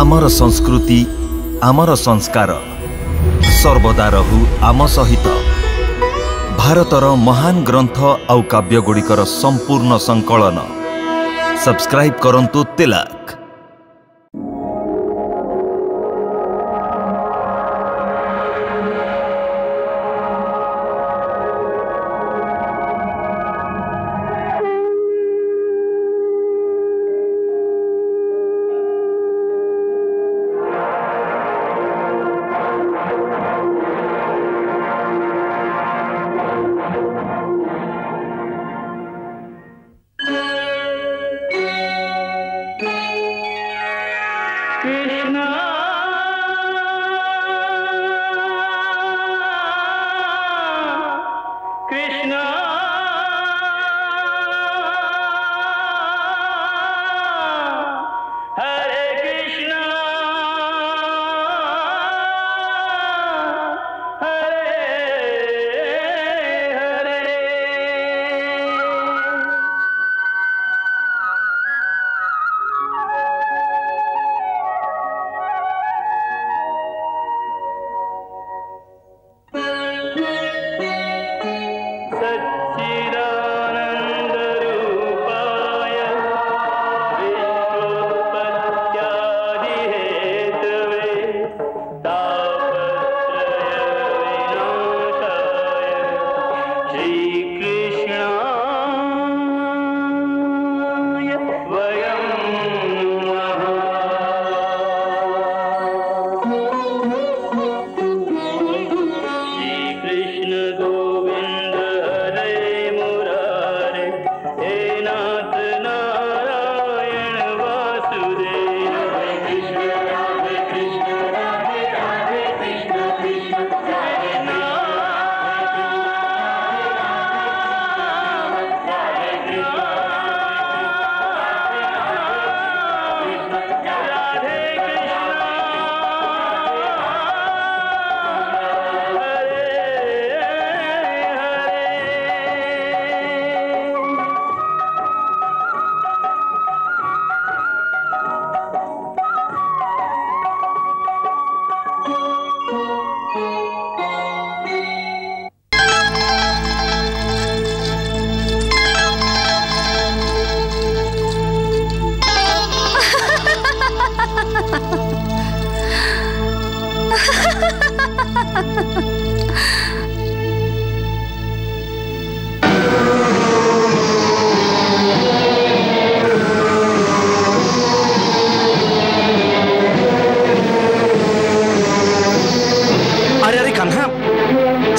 आमर संस्कृति आमर संस्कार सर्वदा रहू आम सहित। भारतर महान ग्रंथ आउ काव्यगुड़िकर संपूर्ण संकलन सब्सक्राइब करंतु तिलक।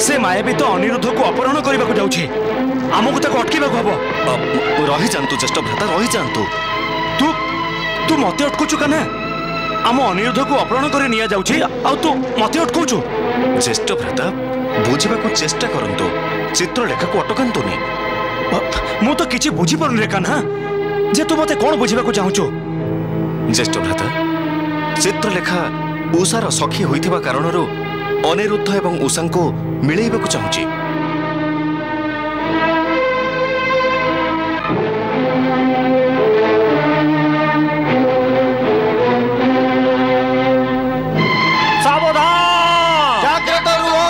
से मायावी तो अनिरुद्ध को अपहरण करने को जाऊँगी आमको ताको अटकेबा को हबो। रही जातु ज्येष्ठ भ्राता रही जातु। तू तू मते अटकुचु कने आम अनिरुद्ध को अपहरण कर निया जाउछि आ तू मते अटकुचु। ज्येष्ठ भ्राता बुझिबा को चेष्टा करंतु चित्रलेखा को अटकांतुनी। मु तो किछि बुझी परन रे कान्हा जे तू मते कोन बुझिबा को चाहुचो। ज्येष्ठ भ्राता चित्रलेखा उषार सखी होइथिबा कारणरो अनिरुद्ध एवं उषा को मिलैबा को चाहुछि। सावधान जाग्रत रुहो,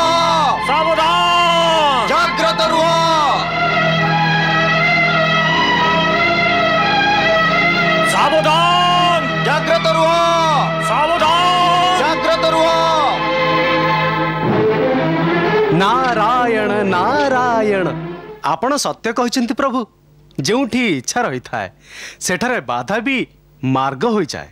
सावधान जाग्रत रुहो। सावधान जाग्रत रुहो, सावधान जाग्रत रुहो। नारायण नारायण आपण सत्य कहते प्रभु। जोठी इच्छा रही था सेठारे बाधा भी मार्ग हो जाए।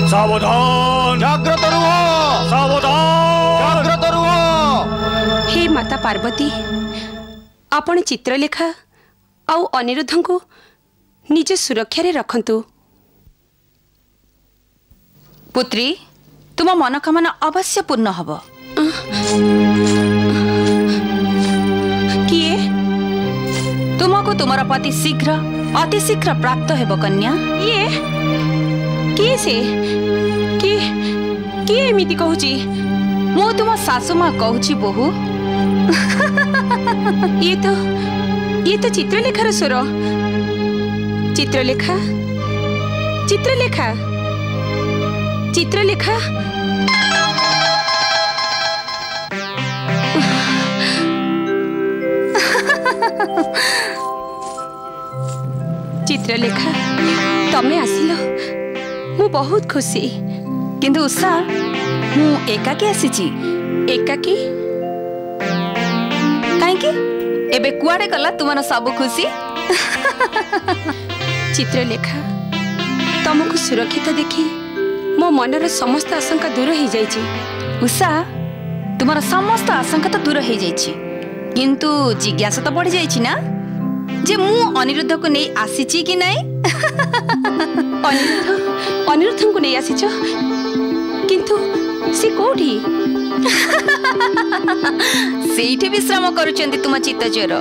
सावधान जाग्रत रुहो, सावधान जाग्रत रुहो। हे माता पार्वती आपण चित्रलेखा आउ अनिरुद्ध को निज सुरक्षा रे रखंतु। पुत्री तुम मनोकामना अवश्य पूर्ण हब। किए तुमको तुमर पति शीघ्र अति शीघ्र प्राप्त हेब कन्या। ये किए से कि एमिति कहूची मु तुम सासु माँ कहूची बहु ये तो चित्रलेखार स्वर। चित्रलेखा चित्रलेखा चित्रलेखा चित्रलेखा तमे आसिल मु बहुत खुशी। किंतु उषा मु एकाकी आसीची। एकाकी काईकी एबे कुआडे गला तुमर सब खुशी। चित्रलेखा तुमको सुरक्षित देखी मो मनर समस्त आशंका दूर हो जाइछि। उषा तुमर समस्त आशंका तो दूर हो जाइछि किंतु जिज्ञासा तो बढ़ी जाइछि ना जे मु अनिरुद्ध को नहीं आसीची कि नहीं। अनिरुद्ध को नहीं आसीछ किंतु से कोठी सेठी विश्राम करूचंती तुम चित्तचोर।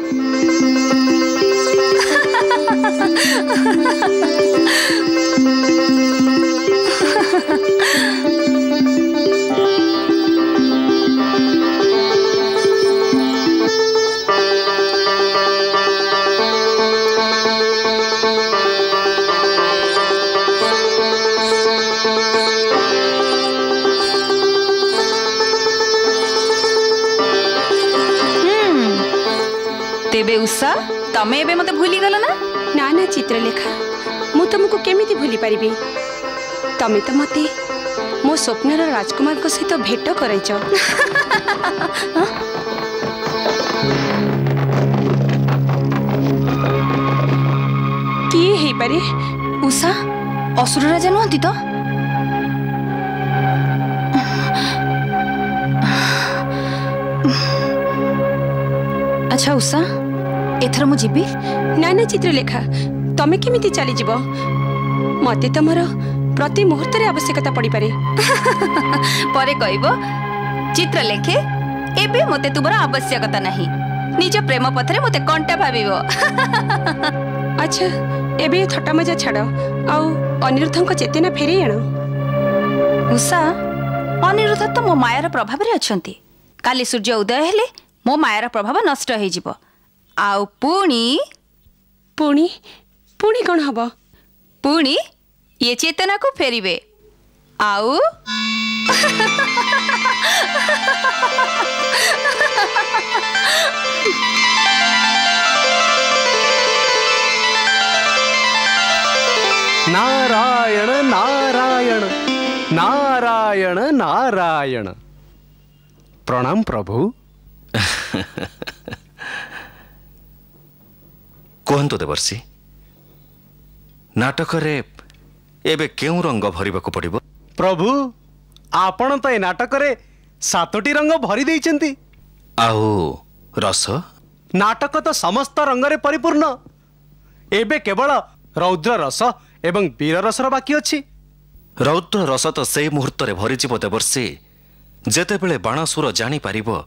तेबे उषा तमे एबे मते भूली गल ना। ना ना चित्रलेखा मु तुमको केमिति भूली पारिबी। तमे तो मते मो स्वप्नर राजकुमार को सहित भेट करैछ। किए हे पारे उषा असुर राजा नुहंती तो। अच्छा उषा एथर मु जीबी। ना ना चित्रलेखा तमे केमिति चली जीव मते तमर प्रति मुहूर्त रे आवश्यकता पड़ी पारे। परे कहबो चित्रलेखे एबे मते तुमर आवश्यकता नहीं। निज प्रेम पथरे मते कंटा भाबिबो। अच्छा एबे थट्टा मजा छाड़ आउ अनिरुद्ध को चेतना फेरे आण। उषा अनिरुद्ध तो मो मायार प्रभाव रे अछंती। काली सूर्य उदय हेले मो मायार प्रभाव नष्ट हो जिवो आउ पुणी पुणी पुणी कौन हब पुणी ये चेतना को फेरिबे आउ नारायण नारायण नारायण नारायण। प्रणाम प्रभु। कहतु देवर्षि नाटक रे एबे केउ रंग भरिबाकू पड़िबो। प्रभु आपण तो ए नाटक रे 7टी रंग भरी देइचंती। आउ रस नाटक तो समस्त रंग रे परिपूर्ण। एबे केवल रौद्र रस एवं वीर रसर बाकी अछि। रौद्र रस तो से मुहूर्त रे भरी जीव देवर्षि जेते बेले बाणासुर जानी पारिबो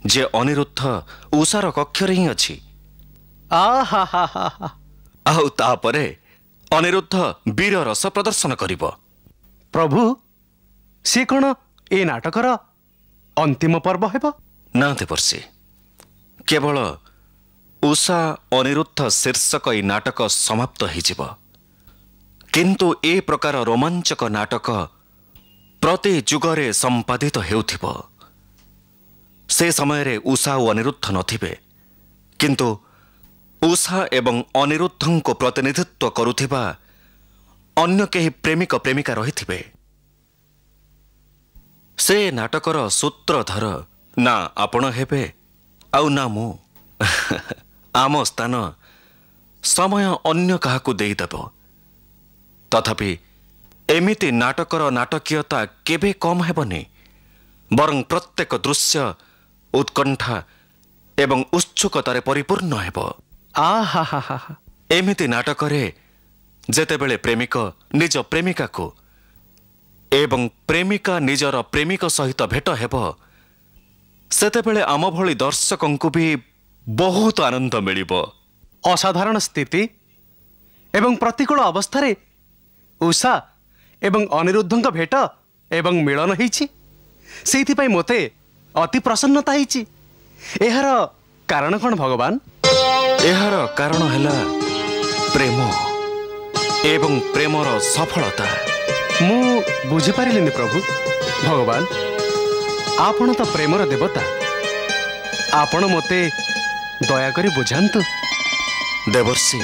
जे अनिरुद्ध उषार कक्ष रे ही अछि। आउ तापरे अनिरुद्ध वीर रस प्रदर्शन करिबो। प्रभु से कौन ए नाटकर अंतिम पर्व हेबो? ना देवर्षि केवल उषा अनिरुद्ध शीर्षक ए नाटक समाप्त होइजिबो किंतु ए प्रकार रोमांचक नाटक प्रति जुगरे संपादित हेउथिबो। से समय रे उषा और अनिरुद्ध नथिबे किंतु उषा एवं अनिरुद्ध को प्रतिनिधित्व करुथिबा अन्य केही प्रेमिक प्रेमिका रहिथिबे। से नाटकर सूत्रधर ना आपण हेबे आउ ना मु। आम स्थान समय अन्य काहाकू देइदेबो। तथापि एमिति नाटकर नाटकीयता केबे कम हेबनी बरं प्रत्येक दृश्य उत्कंठा एवं उत्सुकतारे परिपूर्ण हेबो। एमिति नाटक रे जेतेबेले प्रेमिक निज प्रेमिका को एवं प्रेमिका निजर प्रेमिक सहित भेट हेबो सेतेबेले आम भली दर्शकंकु भी बहुत आनंद मिलिबो। असाधारण स्थिति एवं प्रतिकूल अवस्था उषा एवं अनिरुद्ध भेट एवं मिलन होइछि ସେଇଥିପାଇଁ ମୋତେ ଅତି ପ୍ରସନ୍ନତା ହେଇଛି। ଏହାର କାରଣ କ'ଣ ଭଗବାନ? ଏହାର କାରଣ ହେଲା ପ୍ରେମ ଏବଂ ପ୍ରେମର ସଫଳତା। ମୁଁ ବୁଝିପାରିଲିନି ପ୍ରଭୁ। ଭଗବାନ, ଆପଣ ତ ପ୍ରେମର ଦେବତା, ଆପଣ ମୋତେ ଦୟାକରି ବୁଝାନ୍ତୁ। ଦେବର୍ଷି,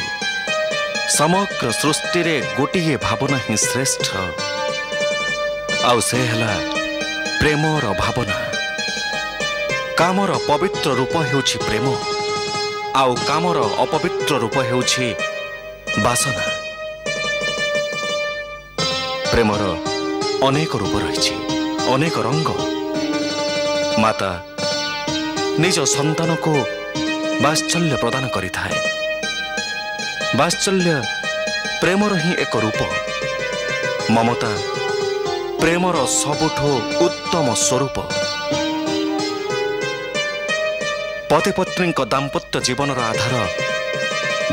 ସମଗ୍ର ସୃଷ୍ଟିରେ ଗୋଟିଏ ଭାବନା ହିଁ ଶ୍ରେଷ୍ଠ, ଆଉ ସେ ହେଲା ପ୍ରେମର ଭାବନା। କାମର ପବିତ୍ର ରୂପ ହେଉଛି ପ୍ରେମ, ଆଉ କାମର ଅପବିତ୍ର ରୂପ ହେଉଛି ବାସନା। ପ୍ରେମର ଅନେକ ରୂପ ରହିଛି, ଅନେକ ରଙ୍ଗ। ମାତା ନିଜ ସନ୍ତାନକୁ ବାତ୍ସଲ୍ୟ ପ୍ରଦାନ କରିଥାଏ। ବାତ୍ସଲ୍ୟ ପ୍ରେମର ହିଁ ଏକ ରୂପ। ମମତା ପ୍ରେମର ସବୁଠୁ ଉତ୍ତମ ସ୍ୱରୂପ। ପତି ପତ୍ନୀଙ୍କ ଦାମ୍ପତ୍ୟ ଜୀବନର ଆଧାର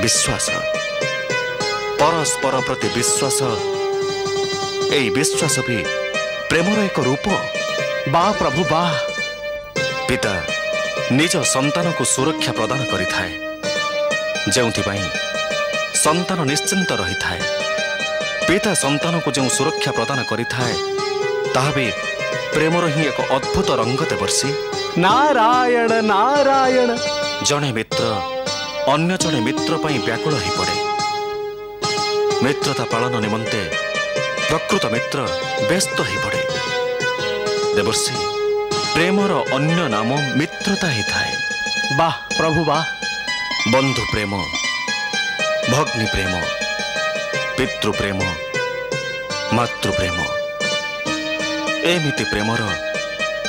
ବିଶ୍ୱାସ, ପରସ୍ପର ପ୍ରତି ବିଶ୍ୱାସ। ଏହି ବିଶ୍ୱାସ ବି ପ୍ରେମର ଏକ ରୂପ। ବାଃ ପ୍ରଭୁ ବାଃ। ପିତା ନିଜ ସନ୍ତାନକୁ ସୁରକ୍ଷା ପ୍ରଦାନ କରିଥାଏ, ଯେଉଁଥିପାଇଁ ସନ୍ତାନ ନିଶ୍ଚିନ୍ତ ରହିଥାଏ। ପିତା ସନ୍ତାନକୁ ଯେଉଁ ସୁରକ୍ଷା ପ୍ରଦାନ କରିଥାଏ, ତାହା ବି ପ୍ରେମର ହିଁ ଏକ ଅଦ୍ଭୁତ ରଙ୍ଗ। ଦେବର୍ଷି, ନାରାୟଣ ନାରାୟଣ। ଜଣେ ମିତ୍ର ଅନ୍ୟ ଜଣେ ମିତ୍ର ପାଇଁ ବ୍ୟାକୁଳ ହୋଇପଡ଼େ। ମିତ୍ରତା ପାଳନ ନିମନ୍ତେ ପ୍ରକୃତ ମିତ୍ର ବ୍ୟସ୍ତ ହୋଇପଡ଼େ। ଦେବର୍ଷି, ପ୍ରେମର ଅନ୍ୟ ନାମ ମିତ୍ରତା ହେଇଥାଏ। ବାଃ ପ୍ରଭୁ ବାଃ। ବନ୍ଧୁ ପ୍ରେମ, ଭଗ୍ନୀ ପ୍ରେମ, ପିତୃ ପ୍ରେମ, ମାତୃ ପ୍ରେମ, ଏମିତି ପ୍ରେମର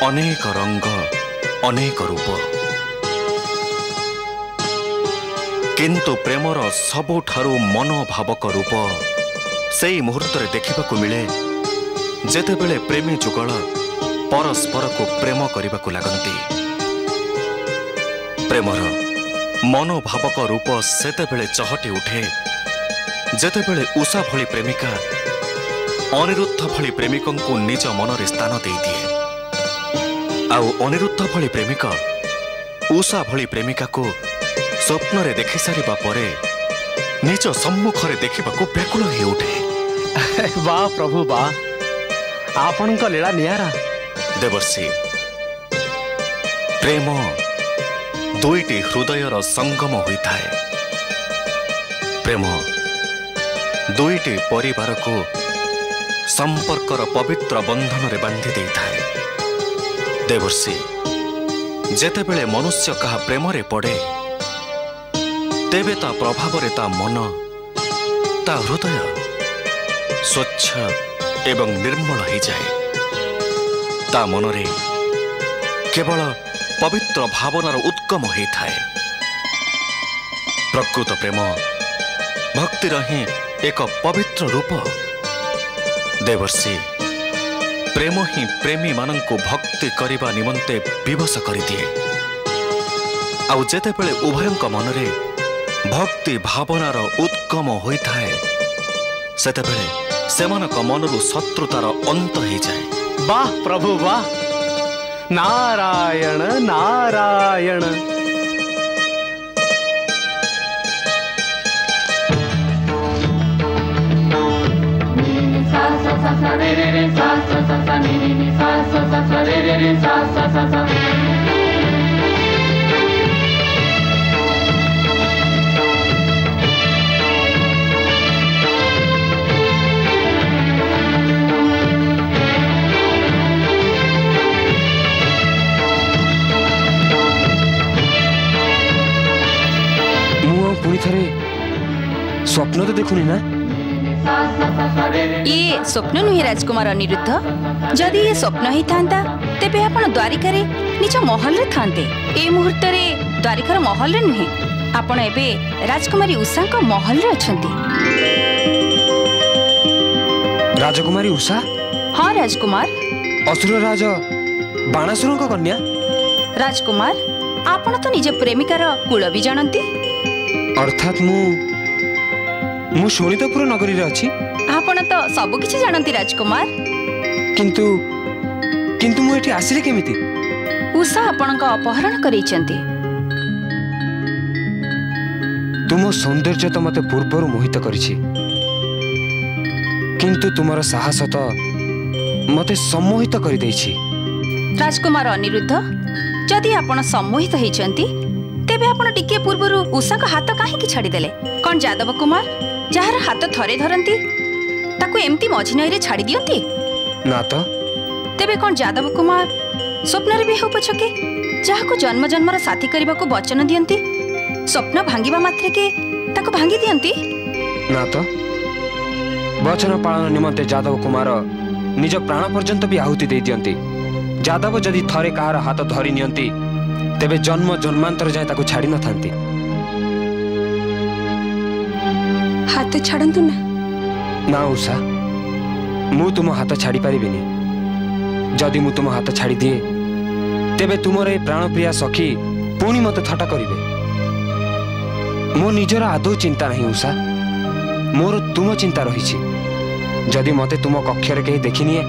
ଅନେକ ରଙ୍ଗ, ଅନେକ ରୂପ। କିନ୍ତୁ ପ୍ରେମର ସବୁଠାରୁ ମନୋଭାବକ ରୂପ ସେହି ମୁହୂର୍ତ୍ତରେ ଦେଖିବାକୁ ମିଳେ, ଯେତେବେଳେ ପ୍ରେମୀ ଯୁଗଳ ପରସ୍ପରକୁ ପ୍ରେମ କରିବାକୁ ଲାଗନ୍ତି। ପ୍ରେମର ମନୋଭାବକ ରୂପ ସେତେବେଳେ ଚହଟି ଉଠେ, ଯେତେବେଳେ ଉଷା ଭଳି ପ୍ରେମିକା ଅନିରୁଦ୍ଧ ଭଳି ପ୍ରେମିକଙ୍କୁ ନିଜ ମନରେ ସ୍ଥାନ ଦେଇଦିଏ, ଆଉ ଅନିରୁଦ୍ଧ ଭଳି ପ୍ରେମିକ ଉଷା ଭଳି ପ୍ରେମିକାକୁ ସ୍ୱପ୍ନରେ ଦେଖିସାରିବା ପରେ ନିଜ ସମ୍ମୁଖରେ ଦେଖିବାକୁ ବ୍ୟାକୁଳ ହୋଇଉଠେ। ବାଃ ପ୍ରଭୁ ବାଃ, ଆପଣଙ୍କ ଲୀଳା ନିଆରା। ଦେବର୍ଷି, ପ୍ରେମ ଦୁଇଟି ହୃଦୟର ସଙ୍ଗମ ହୋଇଥାଏ। ପ୍ରେମ ଦୁଇଟି ପରିବାରକୁ ସମ୍ପର୍କର ପବିତ୍ର ବନ୍ଧନରେ ବାନ୍ଧି ଦେଇଥାଏ। ଦେବର୍ଷି, ଯେତେବେଳେ ମନୁଷ୍ୟ କାହା ପ୍ରେମରେ ପଡ଼େ, ତେବେ ତା ପ୍ରଭାବରେ ତା ମନ, ତା ହୃଦୟ ସ୍ୱଚ୍ଛ ଏବଂ ନିର୍ମଳ ହୋଇଯାଏ। ତା ମନରେ କେବଳ ପବିତ୍ର ଭାବନାର ଉଦ୍ଗମ ହୋଇଥାଏ। ପ୍ରକୃତ ପ୍ରେମ ଭକ୍ତିର ହିଁ ଏକ ପବିତ୍ର ରୂପ। ଦେବର୍ଷି, ପ୍ରେମ ହିଁ ପ୍ରେମୀମାନଙ୍କୁ ଭକ୍ତି କରିବା ନିମନ୍ତେ ବିବଶ କରିଦିଏ। ଆଉ ଯେତେବେଳେ ଉଭୟଙ୍କ ମନରେ ଭକ୍ତି ଭାବନାର ଉଦ୍ଗମ ହୋଇଥାଏ, ସେତେବେଳେ ସେମାନଙ୍କ ମନରୁ ଶତ୍ରୁତାର ଅନ୍ତ ହୋଇଯାଏ। ବାଃ ପ୍ରଭୁ ବାଃ। ନାରାୟଣ ନାରାୟଣ। ପୁଣି ଥରେ ସ୍ୱପ୍ନ ତ ଦେଖୁନି ନା? ଇଏ ସ୍ୱପ୍ନ ନୁହେଁ ରାଜକୁମାର ଅନିରୁଦ୍ଧ। ଯଦି ଇଏ ସ୍ୱପ୍ନ ହେଇଥାନ୍ତା, ତେବେ ଆପଣ ଦ୍ୱାରିକାରେ ନିଜ ମହଲରେ ଥାନ୍ତେ। এই ମୁହୂର୍ତ୍ତରେ ଦ୍ୱାରିକାର ମହଲରେ ନୁହେଁ, ଆପଣ ଏବେ ରାଜକୁମାରୀ ଉଷାଙ୍କ ମହଲରେ ଅଛନ୍ତି। ରାଜକୁମାରୀ ଉଷା? ହଁ ରାଜକୁମାର। ଅସୁର ରାଜ ବାଣାସୁରଙ୍କ କନ୍ୟା? ରାଜକୁମାର, ଆପଣ ତ ନିଜ ପ୍ରେମିକାର କୂଳ ବି ଜାଣନ୍ତି। ଅର୍ଥାତ୍ ମୁଁ ଶୋଣିତପୁର ନଗରୀରେ ଅଛି। ଆପଣ ତ ସବୁ କିଛି ଜାଣନ୍ତି ରାଜକୁମାର। କିନ୍ତୁ किंतु मु एठी आसिले केमिति? उषा आपणक अपहरण करैचंती। तुम सौंदर्य तो मते पूर्वर मोहित करिछि, किंतु तुमर साहस तो मते सम्मोहित करि दैछि। राजकुमार अनिरुद्ध, जदि आपण सम्मोहित होइचंती तेबे आपण टिके पूर्वर उषा का हाथ काहे छाड़ी देले? कौन यादव कुमार जार हाथ थरे धरंती ताकू एमती मझी नई रे छाड़ी दियंती? ना तो। तेबे कौन यादव कुमार स्वप्न रे भी हो पछके जाहाको जन्म जन्मर साथी करबा को वचन दियंती स्वप्न भांगिबा मात्रे के ताको भांगी दियंती? ना तो। वचन पालन निमंते यादव कुमार निज प्राण पर्यंत भी आहुति दे दियंती। यादव जदि थरे कहार हाथ धरी नियंती तेबे जन्म जन्मांतर जाए ताको छाड़ी न थांती। हाथ छाड़ंतु ना। ना उषा, मु तुम हाथ छाड़ी पारिबिनी। जदि मु तुम हाथ छाड़ी दिए तेबे तुमर ए प्राणप्रिया सखी पुणी मते थट्टा करिवे। मो निजर आदौ चिंता नहीं उषा, मोर तुम चिंता रही। जदि मते तुम कक्षर कहीं देखिनिए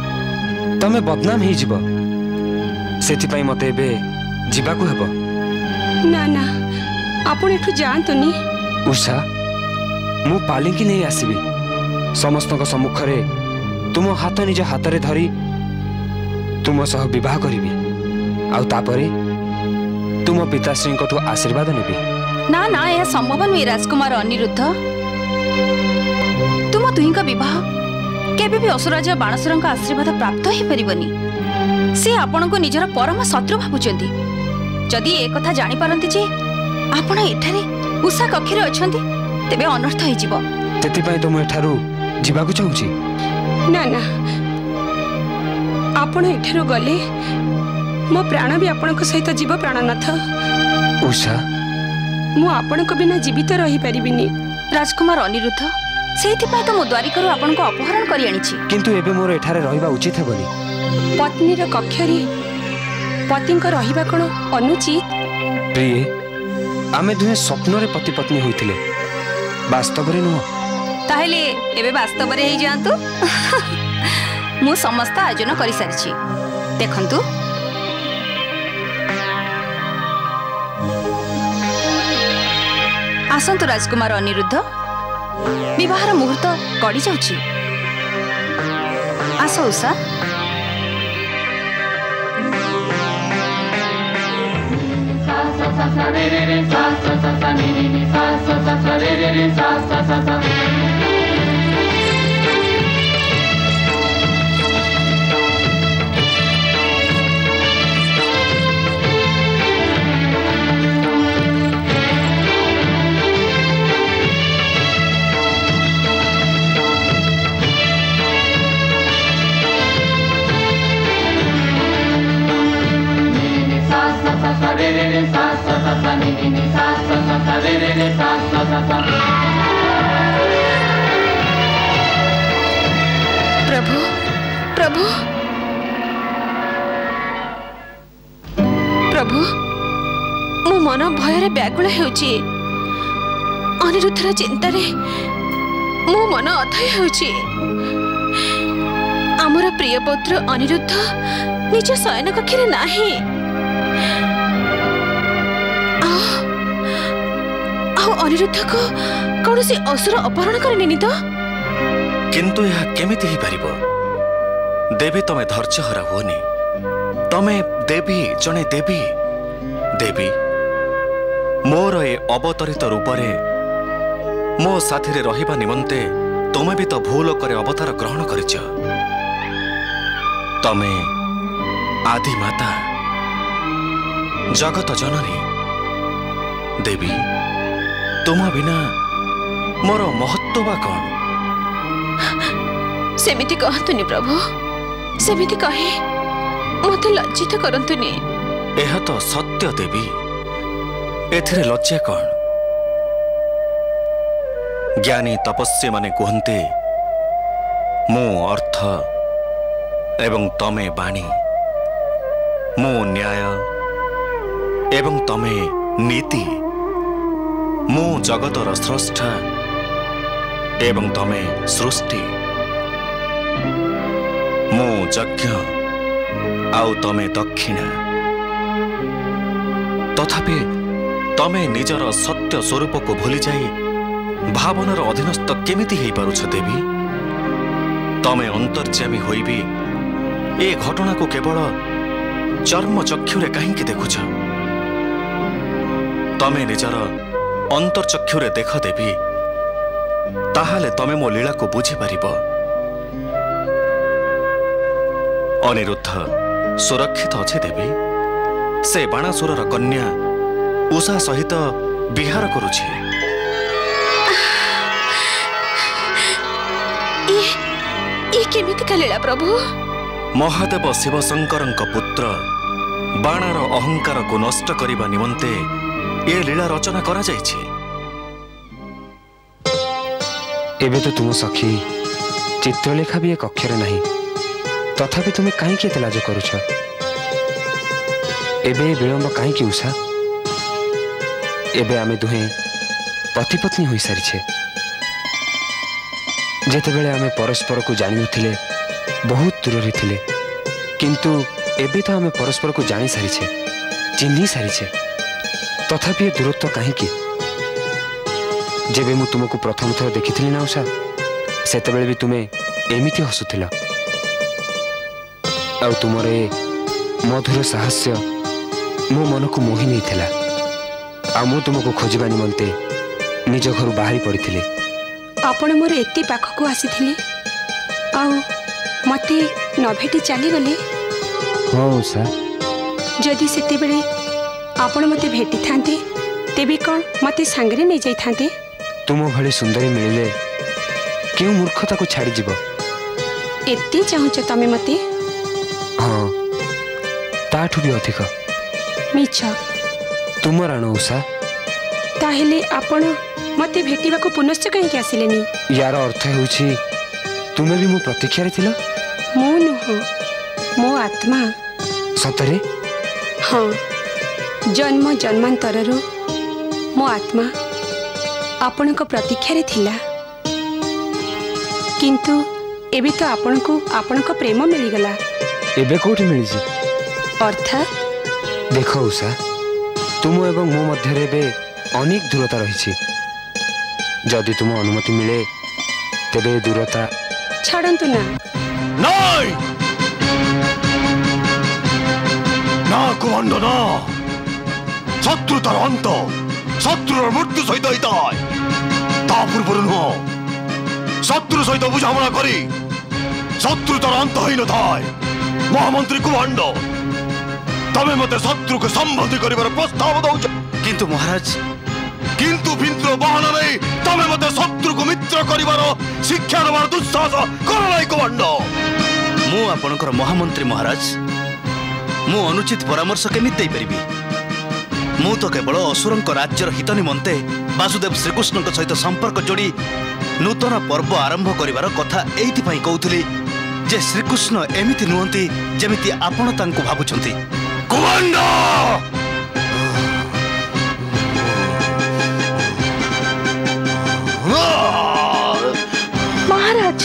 तमे बदनाम ही जीव। सेथिपाई मते एबे जीवाकू हेबो। ना ना, आपण एठु जानतुनी। उषा, मु पालिंकी नहीं आसीबी। समस्तक सम्मुखरे तुम हाथ निज हाथ रे धरी तुम सह विवाह करिबी। आउ तापरे तुम पिताश्री को आशीर्वाद नेबी। ना ना, यह संभव नुहे राजकुमार अनिरुद्ध। तुम दुहिंका विवाह केबे भी असुराज बाणसुर आशीर्वाद प्राप्त हो परिबनी। से आपण को निजर परम शत्रु भाबुचंती। जदि ए कथा जानि पारंती जे आपण एठारे उषा कक्षरे अछंती तेबे अनर्थ हो जिवो। तेतिपाई तो मु एठारु जिबाकू चाहूची। ना ना, आपण एठारु गले मो प्राण भी आपण सहित जीव प्राणनाथ। उषा, मु आपण को बिना जीवित रही परिबिनी। राजकुमार अनिरुद्ध, सेहिथिपाई तो मो द्वारिकरु आपण को अपहरण करि आनिछि। किंतु एबे मोर एठारे रहिबा उचित हेबनी। पत्नीर कक्षरे पतिंक रहिबा कोन अनुचित? प्रिय, आमे दुहे स्वप्न रे पति पत्नी होइथिले, वास्तव रे नुह। ताहेले एबे वास्तव रे हे जांतु। मु समस्त आयोजन करि सारिछि। देखंतु, आसंतु राजकुमार अनिरुद्ध, विवाहर मुहूर्त गड़ी जाउछि। आस उषा। प्रभु प्रभु प्रभु, मो मन भय व्याकुल होउछि। अनिरुद्धर चिंतारे मो मन अथय होउछि। आमर प्रिय पुत्र अनिरुद्ध निज शयन कक्षरे नाही। अनिरुद्ध को कौन से असुर अपहरण करनी तो? किंतु यह केमिति ही पारिबो? देवी, तमे धैर्य हरा हुओनी। तमे देवी, जने देवी। देवी, मोर ए अवतरित रूपरे मो साथी रे रहिबा निमंते तमे भी तो भूल करे अवतार ग्रहण करिछ। तमे आदि माता, जगत जननी। देवी, तुम बिना मोर महत्व बा कौन? सेमिति कहतुनी प्रभु, सेमिति कहे मते लज्जित करंतुनी। यह तो सत्य देवी, एथिरे लज्जा कौन? ज्ञानी तपस्वी माने कहते मो अर्थ एवं तमे बाणी, मो न्याय एवं तमे नीति, मो जगतर स्रष्टा एवं तमे सृष्टि, मो यज्ञ आउ तमे दक्षिणा। तथापि तमे निजर सत्य स्वरूप को भूली जाई भावनार अधीनस्थ केमिति हेई पारुछ देवी? तमे अंतर्यामी होई भी ए घटना को केवल चर्म चक्षुरे कहीं देखुछ? तमे निजर अंतर्चक्षुरे देख देवी, ताहाले तमे मो लीला को बुझी पारिब। अनिरुद्ध सुरक्षित अच्छे देवी। से बाणासुरर कन्या उषा सहित विहार करुछे। ये केमितिका लीला प्रभु? महादेव शिवशंकरଙ୍କ पुत्र बाणार अहंकार को नष्ट करिबा निमंते ए लीला रचना करा जायछि। एबे तो तुम सखी चित्रलेखा भी एक अक्षर नहीं, तथापि तुम्हें कहीं लाज करुछ? एबे विलंब कहीं उषा? एबे आमे दुहे पति पत्नी हो सारी। जेतेबेले आमे परस्पर को जानि नथिले बहुत दूर रे थिले, किंतु एबे तो आमे परस्पर को जानि सारी, चिन्ही सारी। तथापि ये दूरत्व कहीं? जेबे मु तुमको प्रथम थर देखी ना उषा, सेतेबेले भी तुमे एमिति हसुथिला। आ तुमर ए मधुर साहस्य मो मन को मोहि नहीं थिला। आ मु तुमको खोजबा निमंते निज घर बाहरी पड़ी। आपण मोर एते पाखक आसीथिले आउ मते न भेटी चली गले? हां उषा, जदि सेते बेले आपण मते भेटी थांते तेबे कोन मते सांगरे नै जाई थांते? तुम भली सुंदरी मिलिले क्यों मूर्खता को छाड़ी जीव? एते चाहुच तमे मते? हाँ, ताठू भी अधिक मिछ तुम राण उषा। ताहेले आपण मते भेटिबा को पुनश्च कहीं के आसिलेनी? यार अर्थ होउछि तुमे भी मो प्रतीक्षा रे थिला? मो नुह, मो आत्मा। सतरे? हाँ, जन्म जन्मांतररो मो आत्मा आपण को प्रतीक्षा रे थिला। किंतु एबे तो आपण को प्रेम मिली गला। एबे कोठी मिली जी? अर्थात देखो उषा, तुम एवं मो मध्य रे बे अनेक दूरता रही। जदि तुम अनुमति मिले तेबे दूरता छाड़ंतु ना। नहीं ना कुमांड ना, शत्रुतार अंत शत्रुर मृत्यु सहित हिताय ता पूर्व नुह। शत्रु सहित बुझामणा करी शत्रुतार अंत ही न थाय। महामंत्री कुमांड, तमे मते शत्रु को संबंधी करिवार प्रस्ताव दउछ, किंतु महाराज किंतु भिंत्र बहाना नहीं तमे मते शत्रु को मित्र करिवार शिक्षा देवार दुस्साहस कर नाही कुमांड। मु आपणकर महामंत्री महाराज, मु अनुचित परामर्श केमिति देई परिबी? मु तो केवल असुरंक राज्यर हित निमंते वासुदेव श्रीकृष्ण सहित संपर्क जोड़ी नूतन पर्व आरंभ करिवार कथा एइथि पई कहउथली जे श्रीकृष्ण एमिति नुहंती जेमिति आपण तांको भाबुछंती। कुमांड महाराज,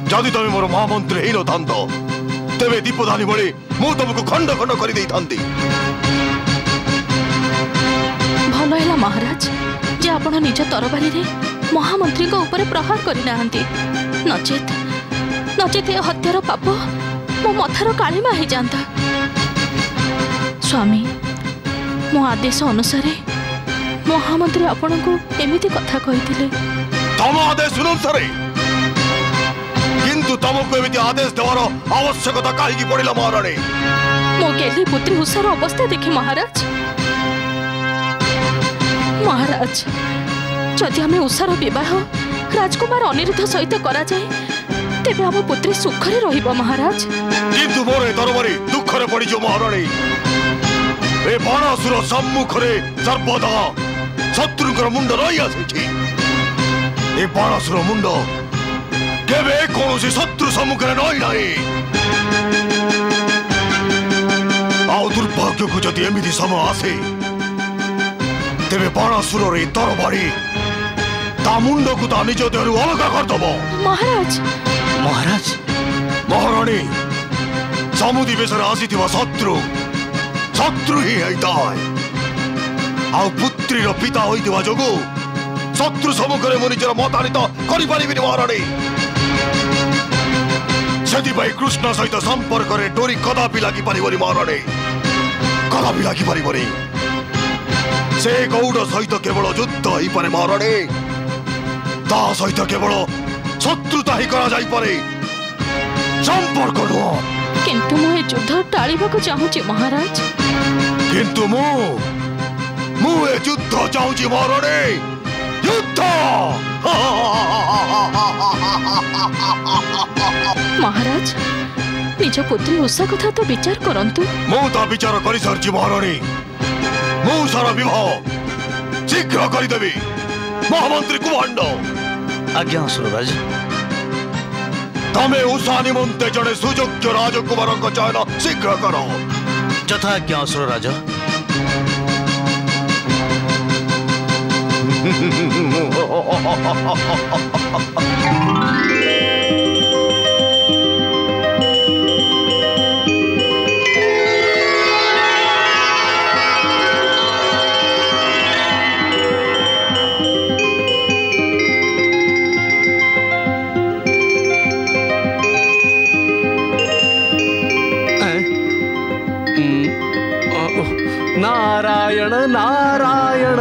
जदि तुम मोर महामंत्री ही न थांत तेरे दीपदानी भली मु तुमको खंड खंड कर दे थांती। भल है महाराज जे आपण निज तरबारी रे महामंत्री को ऊपर प्रहार करि नाहंती, नचेत ए हत्यार पाप मो मथार कालीमा हो जाता। स्वामी, मो आदेश अनुसार महामंत्री आपण को एमिति कथा कहिथिले। तम आदेश अनुसार किंतु तुमको एमिति आदेश देवार आवश्यकता काहे पड़िला महाराणी? मो गेली पुत्री उषार अवस्था देखि महाराज जदि आम उषार बह राजकुमार अनिरुद्ध सहित करा जाए तेबे आम पुत्री सुखरे रहिबो महाराज। किंतु मोरे दरबारी दुखरे पड़ी जो महाराणी, ए बाणासुर सम्मुखरे सर्वदा शत्रुंकर मुंड रही आसी। ए बाणासुर मुंड केबे कोनोसी शत्रु सम्मुखरे रही नाही। आओ दुर्भाग्य को जदि एमिति समय आसे तेरे बाणासुर रे तरबारी ता मुंड को ता निज देहरु अलग करदब। महाराज महाराज महाराणी समुदी बेसर आसीथिबा शत्रु शत्रु ही हैताय आ पुत्री रो पिता होइथिबा जोगु शत्रु सम्मुखरे मो निजर मतानित करि पारिबिनी महाराणी। सेदिपाई कृष्ण सहित संपर्क रे डोरी कदापि लागि पारिबनी महाराणी, कदापि लागि पारिबनी। से गौड़ सहित केवल युद्ध ही पारे महाराणी, ता सहित केवल शत्रुता ही करा जाई पारे, संपर्क नुह। किंतु मु ए युद्ध टाळिबाकू चाहूची महाराज। किंतु मु ए युद्ध चाहूची महाराणी, युद्ध। महाराज निज पुत्री उषा कथा तो विचार करंतु। मु ता विचार करि सरची महाराणी, मु सारा विवाह शीघ्र करिदेवी। महामंत्री कुमांड आज्ञा असुरराज। तमे उषा निमंते जड़े सुयोग्य राजकुमार चयन शीघ्र करो। यथा आज्ञा असुरराज। नारायण नारायण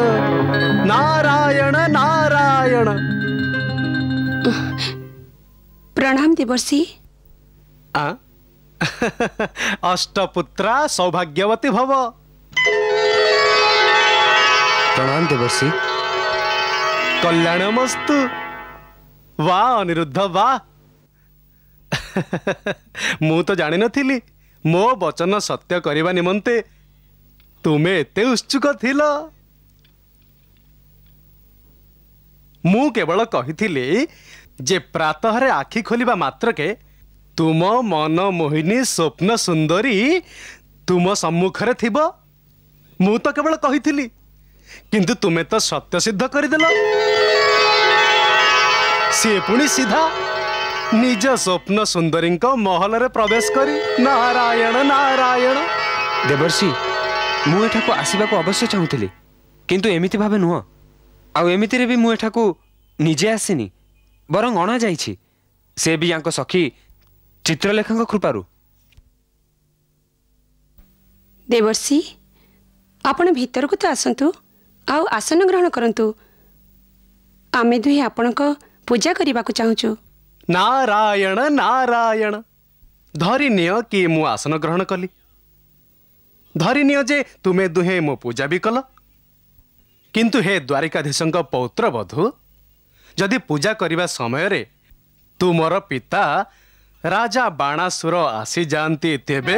नारायण नारायण। प्रणाम देवर्षि। अष्टपुत्रा सौभाग्यवती भव। प्रणाम देवर्षि। कल्याणमस्तु। वाह अनिरुद्ध वाह। मु तो जानि नथिली मो वचन सत्य करबा निमंते तुमे एते उत्सुक थिल। मु केवल कहिथिली जे प्रातः रे आखि खोलिबा मात्रके तुम मन मोहिनी स्वप्न सुंदरी तुम सम्मुखरे थिब। मु तो केवल कहिथिली किंतु तुमे तो सत्य सिद्ध करदेल। सी पुणी सीधा निज स्वप्न सुंदरी महल रे प्रवेश करी नारायण नारायण। देवर्षि मु एठाको आसीबा को अवश्य चाहूली किंतु एमिति भावे नुह। आउ एमिति रे भी मु एठाको निजे आसीनी बरं अणा जाइछि से भी यांको सखी चित्रलेखा कृपारु। देवर्षि आपण भीतर को तो आसंतु आउ आसन ग्रहण करंतु। आमे दुहे आपणक पूजा करबा को चाहूछु। नारायण नारायण। धरि नियो कि मु आसन ग्रहण कली। धरि नियो जे तुमे दुहे मो पूजा भी कल। किंतु हे द्वारिकाधीशंक पौत्र बधू जदि पूजा करिबा समय रे तुमर पिता राजा बाणासुर आसी जानती तेबे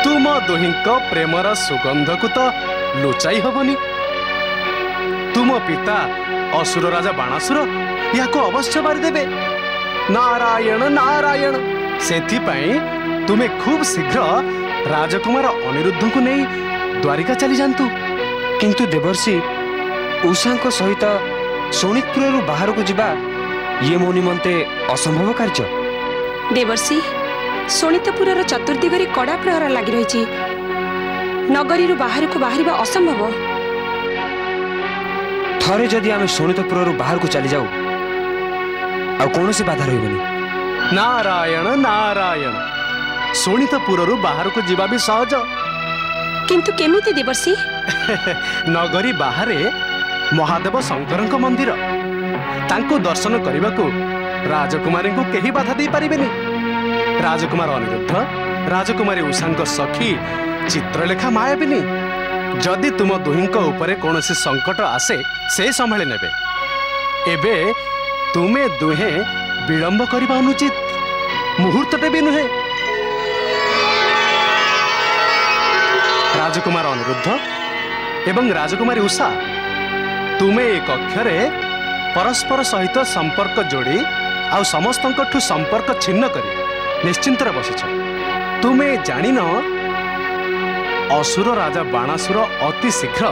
तुम दुहिंक प्रेमर सुगंध को तो लुचाई हबनी। तुम पिता असुर राजा बाणासुर या को अवश्य मारी देबे। नारायण नारायण। सेथि पई तुमे खूब शीघ्र राजकुमार अनिरुद्ध को नहीं द्वारिका चली जांतु। किंतु देवर्षि उषा सहित शोणितपुर बाहर को जिबा ये मो निमंते असंभव कार्य। देवर्षि शोणितपुर चतुर्दिगरी कड़ा प्रहर लगी रही। नगरी बाहर को बाहर असंभव। थरे जदि आम शोणितपुर बाहर को चली जाऊ आ कौन सी बाधा रही। नारायण नारायण। शोणितपुर बाहर को जीवा भी सहज। किंतु केमिति देवर्षि? नगरी बाहर महादेव शंकर मंदिर तांको दर्शन करने को राजकुमारी को कहीं बाधा दे पारिबेनी। राजकुमार अनिरुद्ध राजकुमारी उषा सखी चित्रलेखा मायाबिनी जदि तुम दुहिंक उपरे कौन सी संकट आसे से संभाली नेबे। एबे तुमे दुहे विलंब करबा अनुचित मुहूर्तटे भी नुहे। राजकुमार अनिरुद्ध एवं राजकुमारी उषा तुमे एक कक्षरे परस्पर सहित संपर्क जोड़ी आ समस्तंकठु संपर्क छिन्न करी निश्चिंत बसिछ। तुमे जानिन असुर राजा बाणासुर अति शीघ्र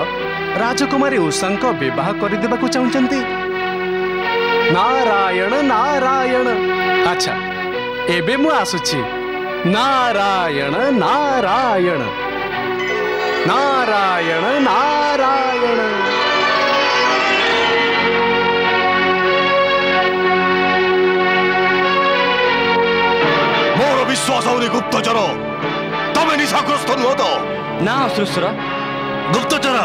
राजकुमारी उषांक विवाह करदेबाकू चाहुचंती। नारायण नारायण। अच्छा एबे मु आसुछि। नारायण नारायण नारायण नारायण। मोर विश्वास होनी गुप्तचर तमे निशाग्रस्त नुह तो ना असुरेश्वर। गुप्तचर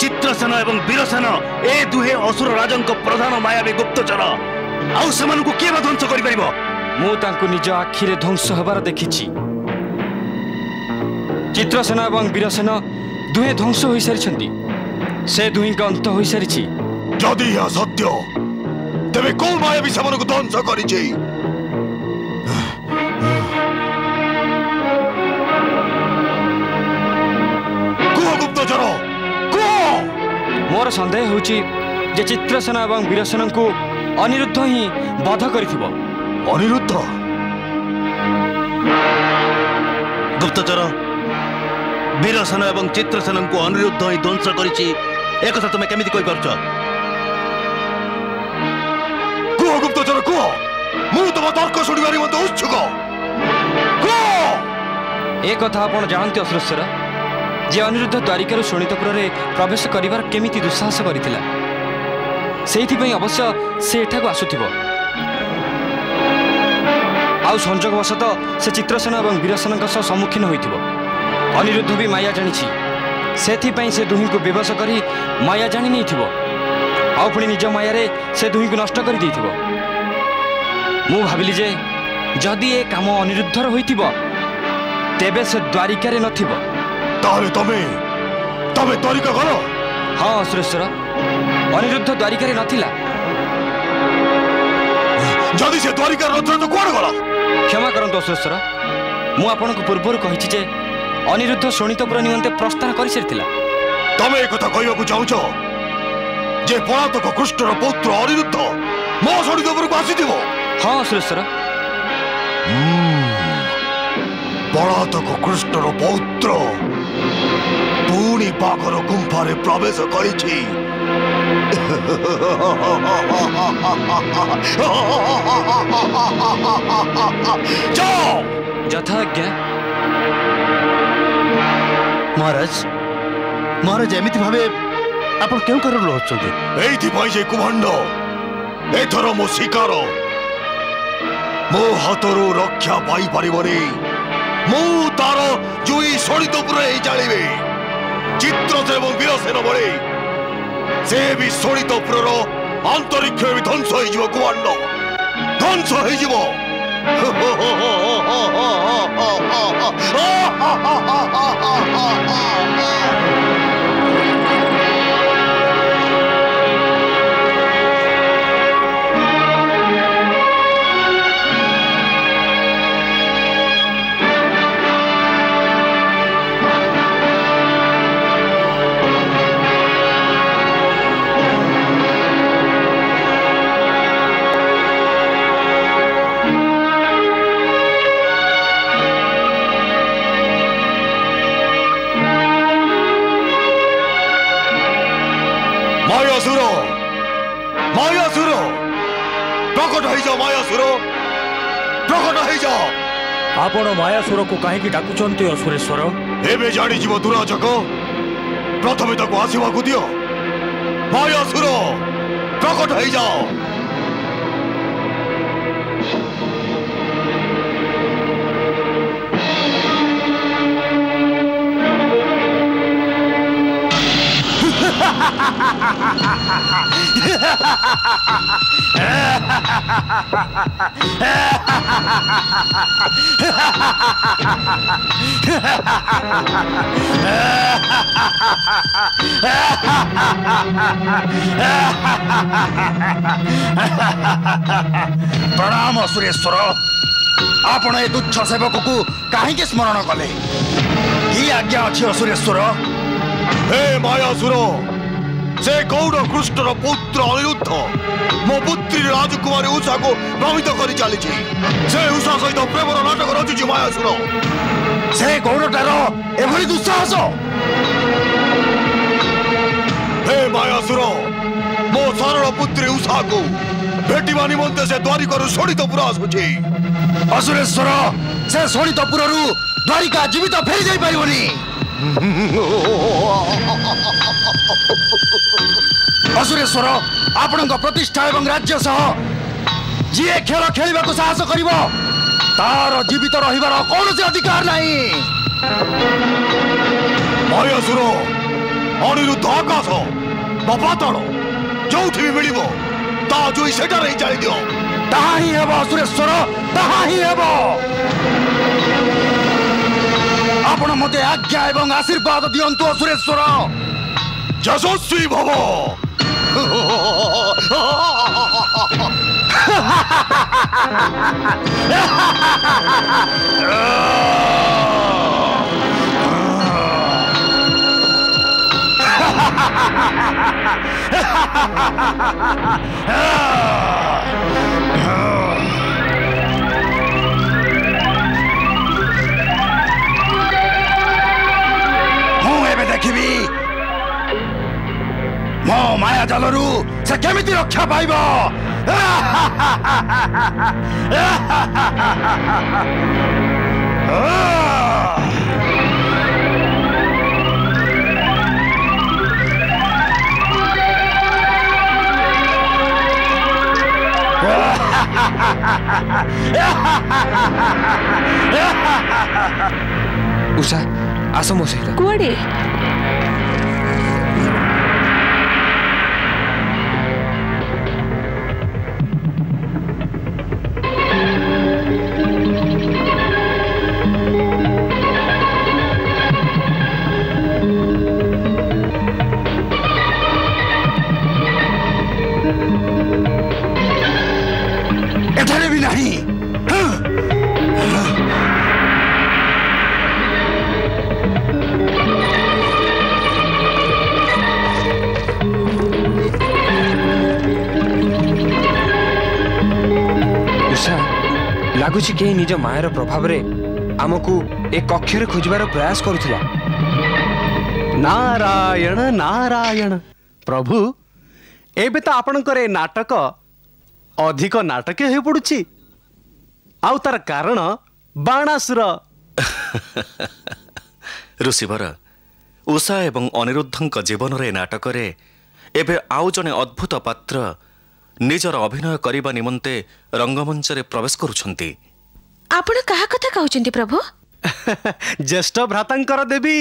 चित्रसेन एवं वीरसेन ए दुहे असुर राजंक प्रधान मायावी गुप्तचर आउ सेमानकु केबा ध्वंस करि परिबो। मु तांको निज आखिरे ध्वंस हेबार देखिछि। चित्रसेन एवं वीरसेन दुहे ध्वंस होई सारिछंती। से दुहिंक अंत होई सारिछि। जदि यह सत्य तेबे को मायावी सेमानकु ध्वंस करिछि? गुप्तचर मोर संदेह होची जे चित्रसेन एवं वीरसेन को अनिरुद्ध ही बध करिथिबो। अनिरुद्ध? गुप्तचर वीरसेन एवं चित्रसेन को अनिरुद्ध ही ध्वंस करिछि एक कथा तुमे केमिति कहि परछ? कुह गुप्तचर कुह मु तुम तर्क शुणिबारी मते उत्सुक। कुह ए कथा आपण जानନ୍ତି असुरेश्वर जे अनिरुद्ध द्वारिकार शोणितपुर रे प्रवेश करिवार केमिति दुस्साहस करिथिला। सेहिथिपई अवश्य से एठाको आसुथिबो। आउ संजोगवशत से चित्रसेन एवं वीरसेनक सह सम्मुखीन होइथिबो। अनिरुद्ध भी माया जानिछि। सेथिपई से दुहिंकु विवश करी माया जानि नैथिबो। आउ पुणी निज माया रे से दुहिंकु नष्ट करि दैथिबो। मु भाबिली जे जदि ए काम अनिरुद्धर होइथिबो तेबे से द्वारिका रे नथिबो। ताहले तमे द्वारिका गलो? हाँ असुरेश्वर अनिरुद्ध द्वारिका रे नथिला। जदि से द्वारिका नथिला तो कोन गला? क्षमा करंतु असुरेश्वर मु आपनको पूर्वरु कहिछि जे अनिरुद्ध शोणितपुर निमंते प्रस्थान करि सारिथिला। तमे ए कथा कहबाकू चाहुछ जे पलातक कृष्णर पुत्र अनिरुद्ध मो शोणितपुर को आसीथिबो? हाँ असुरेश्वर। पलातक कृष्णर पौत्र पुणी पाखर गुंफारे प्रवेश करिछि। जाओ यथाज्ञा। महाराज एमिति भावे आपण केउ कारण रहउछथि? एइथि पई जे कुभंड एथर मो शिकार मो हातरो रक्षा पाई परिबनी। मु तार जुई शोणितपुर जालिबे। चित्रसेन एवं वीरसेन बळे से भी शोणितपुर अंतरिक्ष भी ध्वंस हो जीव। कुमांड ध्वंस हो जीव। मायासुर प्रकट हो जाओ। मायासुर प्रकट हो जाओ। आपण मायासुर को काहे की डाकुचंती असुरेश्वर? एबे जानी जीव दुराचक प्रथमे ताको आसीबाकू दियो। मायासुर प्रकट हो जाओ। प्रणाम असुरेश्वर। आपण ए तुच्छ सेवक को काहे स्मरण कले? की आज्ञा अछि असुरेश्वर? हे मायासुर से गौड़ कृष्णर पुत्र अनिरुद्ध मो पुत्री राजकुमारी उषा को भ्रमित कर चली से उषा सहित प्रेमर नाटक रचुची मायासुर से गौड़टार एभली दुस्साहस हे मायासुर मो सरल पुत्री उषा को भेटिबा निमंते से द्वारिका शोणितपुर आसुची असुरेश्वर से शोणितपुर द्वारिका जीवित फेरी जाई पारिबनी असुरेश्वर आपण प्रतिष्ठा एवं राज्य सह जी खेल खेलने को साहस कर तार जीवित रहिबार कौन से अधिकार नहीं मायासुर अनिरुद्ध आकाश पाताल जो भी मिल ता जोई सेटार ही जाई दियो ताहा ही हेबो असुरेश्वर ताहा ही हेबो आपण मते आज्ञा एवं आशीर्वाद दियंतु असुरेश्वर यशस्वी भव देखी मो माया जालरू से केमिति रक्षा पाइब उषा आस मो सहित कुआडे एठारे भी नहीं लगुच के निज मायर प्रभाव रे आमको एक कक्षर खोजबार प्रयास करुथिला। नारायण नारायण प्रभु एबे तो आपणकर ए नाटक अधिक नाटक हो पड़ुछि आउ तार कारण बाणासुर ऋषिवर उषा एवं अनिरुद्धଙ୍କ जीवन रे नाटक रे एबे आउ जने अद्भुत पात्र निजर अभिनय करिबा निमंते रंगमंच रे प्रवेश करूछंती। आपण कहा कथा कहउछंती प्रभु? ज्येष्ठ भ्रातांकर देवी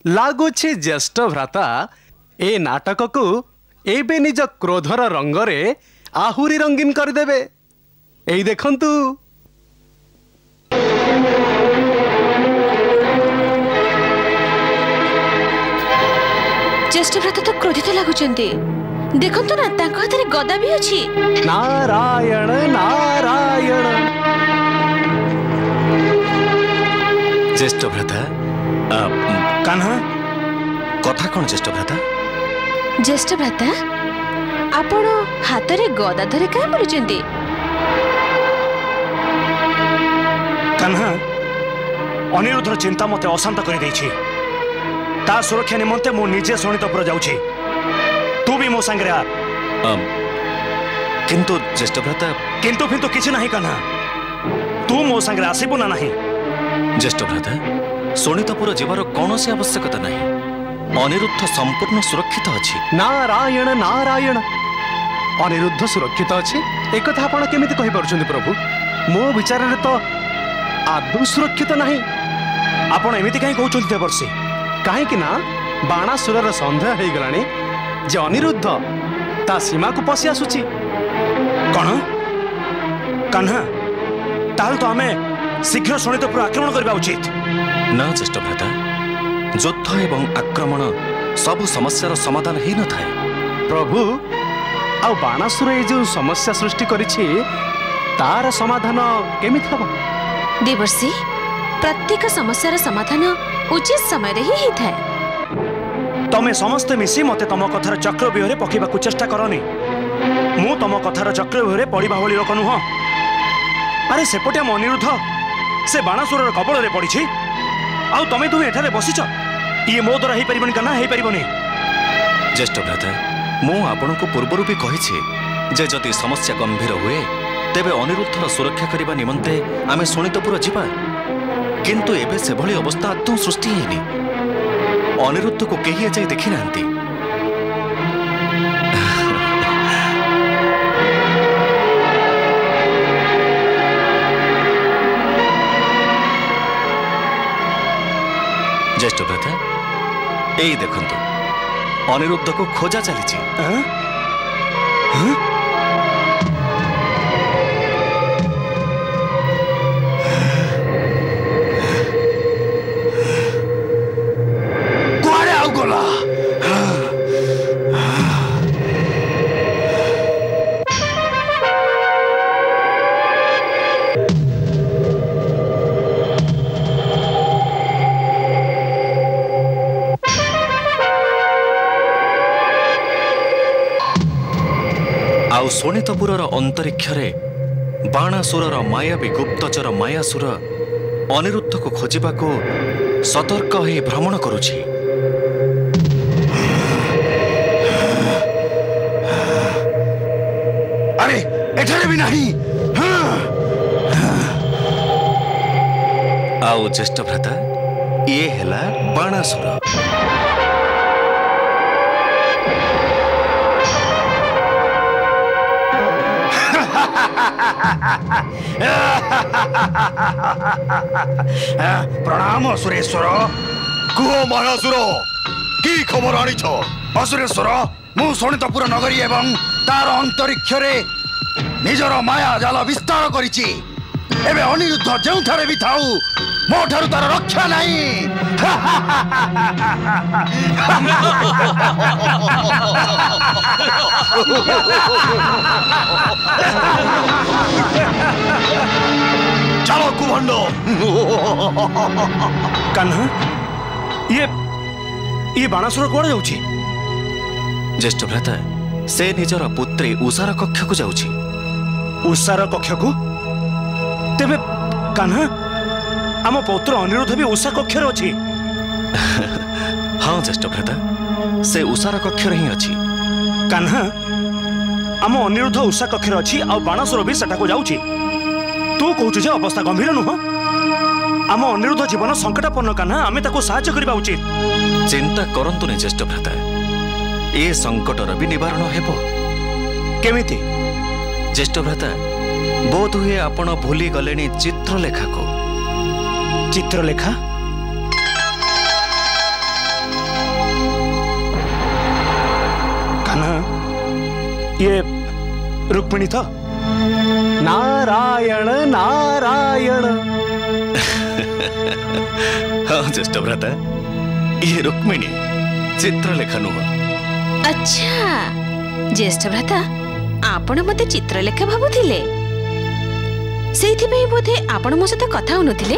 लागुछि ज्येष्ठ भ्राता ए नाटक को एबे निज क्रोधर रंग रे आहुरी रंगीन कर देबे। एई देखंतु ज्येष्ठ भ्राता तो क्रोधित लागुछंती। देखंतु ना तांको हाथे गदा भी अछि। नारायण नारायण ज्येष्ठ भ्राता कान्हा कथा कोन ज्येष्ठ भ्राता? ज्येष्ठ भ्राता आपण हाथ रे गदा धरे काय बोलुचंती? कान्हा अनिरुद्धर चिंता मते अशांत कर देछि। ता सुरक्षा निमंते मो निजे शोणितपुर जाउछि। तू भी मो संगे आ। किंतु ज्येष्ठ भ्राता किंतु फिंतु किछि नाही कान्हा। तू मो संगे आसीबु ना नाही। ज्येष्ठ भ्राता शोणितपुर जीवार कौनसी आवश्यकता नहीं। अनिरुद्ध संपूर्ण सुरक्षित अछि। नारायण नारायण अनिरुद्ध सुरक्षित अछि एक कथा आपण केमिति कहि परछन्ती प्रभु? मो विचार रे तो आदौ सुरक्षित नाही। आपण एमिति काई कहउछन्ती वर्षे? काहे कि ना बाणासुरर संदेह हे गलानी जे अनिरुद्ध ता सीमा को पसी आसुची। कौन कान्हा ताल तो हमें शीघ्र शोणितपुर आक्रमण करबा उचित। ना ज्येष्ठ भ्राता युद्ध एवं आक्रमण सब समस्यार समाधान ही न थाए। प्रभु आ बाणासुर ए जो समस्या सृष्टि करिछि तार समाधान केमिति हबो? देवर्षि प्रत्येक समस्यार समाधान उचित समय रे ही थाए। तमे समस्ते मिसी मते तम कथार चक्रव्यूह पकेबा चेष्टा करनी। मु तम कथार चक्रव्यूह पड़ा भाई लोक नुह। अरे सेपटे आम अनिरुद्ध से बाणासुर कबल में पड़ी आउ तमे तुम्हें एठारे बसिच ये मो द्वारा हो पार कना हो पारनी। ज्येष्ठ भ्राता मु आपण को पूर्वर भी कही जे जदि समस्या गंभीर हुए तेबे अनिरुद्धर सुरक्षा करने निमंते आमे शोणितपुर जीवा, किंतु एबे से भली अवस्था आदौ सृष्टि हेनी। अनिरुद्ध को केही एजाई देखि नांती। ज्येष्ठ भ्राता एई देखंतु अनिरुद्ध को खोजा चली। कुआड़े आउ गला आउ शोणितपुर अंतरिक्षरे बाणासुर मायावी गुप्तचर मायासुर अनिरुद्ध को खोजिबा को सतर्क हो भ्रमण करुछि। अरे एठारे भी नहीं। आउ ज्येष्ठ भ्राता ये हेला बाणासुर। प्रणाम असुरेश्वर। कुह महासुर की खबर आनिछ? असुरेश्वर मु शोणितपुर नगरी एवं तार अंतरिक्ष रे निजर माया जाल विस्तार करिछि। एबे अनिरुद्ध जेउठारे भी थाउ मो ठारु तार रक्षा नहीं। चलो कुभंडो। कान्हा ये बाणासुर कुआड़े जाउछि? ज्येष्ठ भ्राता से निजर पुत्री उषार कक्ष को जाउछि। उषार कक्ष को? तेबे कान्हा आम पौत्र अनिरुद्ध भी उषा कक्ष अच्छी? हाँ ज्येष्ठ भ्राता से उषार कक्ष ही अच्छी। कान्हा आम अनिरुद्ध उषा कक्ष अच्छी आ बाणासुर भी सेटा को जाउछि। तू कहूछु जे अवस्था गंभीर नुह? आम अनिरुद्ध जीवन संकटापन्न कान्हा, आमे ताको साहाय्य करबा उचित। चिंता करंतुनी ज्येष्ठ भ्राता ए संकटर भी निवारण हेबो। केमिति? ज्येष्ठ भ्राता बोध हुए आपण भूली गलेनी चित्रलेखा को। चित्रलेखा? कान्हा ये रुक्मिणी था? नारायण नारायण। हाँ ज्येष्ठ भ्राता ये रुक्मिणी चित्रलेखा नुह। अच्छा ज्येष्ठ भ्राता आपण मते चित्रलेखा भाबुथिले, सेइथिपई बोधे आपण मो सहित कथा होनुथिले।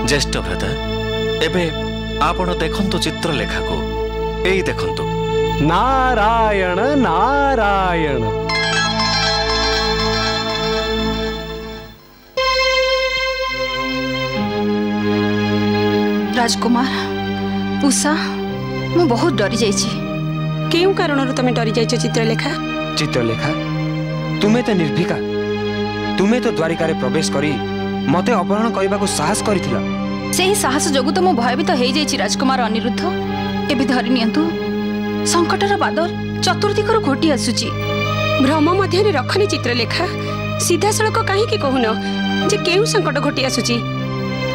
ज्येष्ठ भ्राता एबे आपण देखंतु चित्रलेखा को। एई देखंतु नारायण नारायण। राजकुमार उषा मु बहुत डरी जाइछि। केउ कारणरु तमे डरी जाइछ चित्रलेखा? चित्रलेखा तुम्हें तो निर्भीका, तुम्हें तो द्वारिका रे प्रवेश करी मते अपहरण करबा को साहस करिथिला। सेही साहस जोगु तो मु भयभीत हेइ जाइछि राजकुमार अनिरुद्ध। एबे धरि नियंतु संकटर बादल चतुर्दिगरु घोटी आसुछि। भ्रम मध्यरे रखनी चित्रलेखा, सीधा सड़क काहे की कहून जे केउ संकट घोटी आसुछि?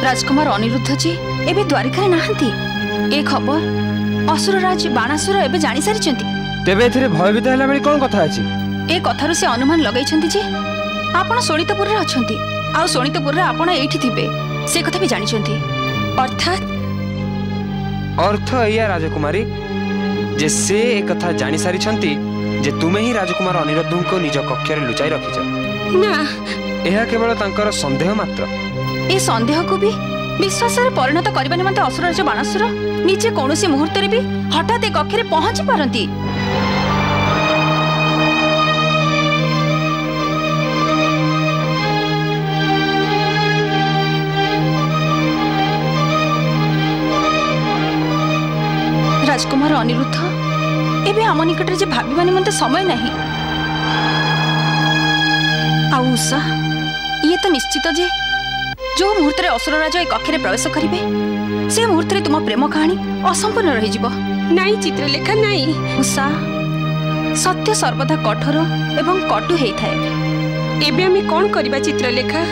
राजकुमार अनिरुद्ध जी एबे द्वारिका रे नाहंती। ए खबर असुरराज बाणासुर एबे जानि सारिचंती। तेबे एथिरे भयभीत हैला बेली कोन कथा अछि? ए कथारु से अनुमान लगाइछंती जे आपण शोणितपुर रे अछंती आ शोणितपुर रे आपण एठी थिबे से कथा भी जानिछंती। अर्थात अर्थ या राजकुमारी जे से ए कथा जानि सारिछंती जे तुमे ही राजकुमार अनिरुद्ध को निज कक्ष रे लुचाई रखिछ। ना एहा केवल तांकर संदेह मात्र। ए संदेह को भी विश्वास रे परिणत करबा निमंते असुरराज बाणासुर निजे कौन सी मुहूर्त भी हठात ए कक्षे पहुंची पारती। राजकुमार अनिरुद्ध एबे आम निकट जे भाविबा निमंते समय नहीं। आउषा ये तो निश्चित जे जो मुहूर्त असुरराज ए कक्षे प्रवेश करेंगे से मुहूर्त तुम प्रेम कहानी असंपूर्ण रही। नहीं चित्रलेखा नहीं। उषा सत्य सर्वदा कठोर एवं कटु होता है। एबे हमें कौन करबा चित्रलेखा?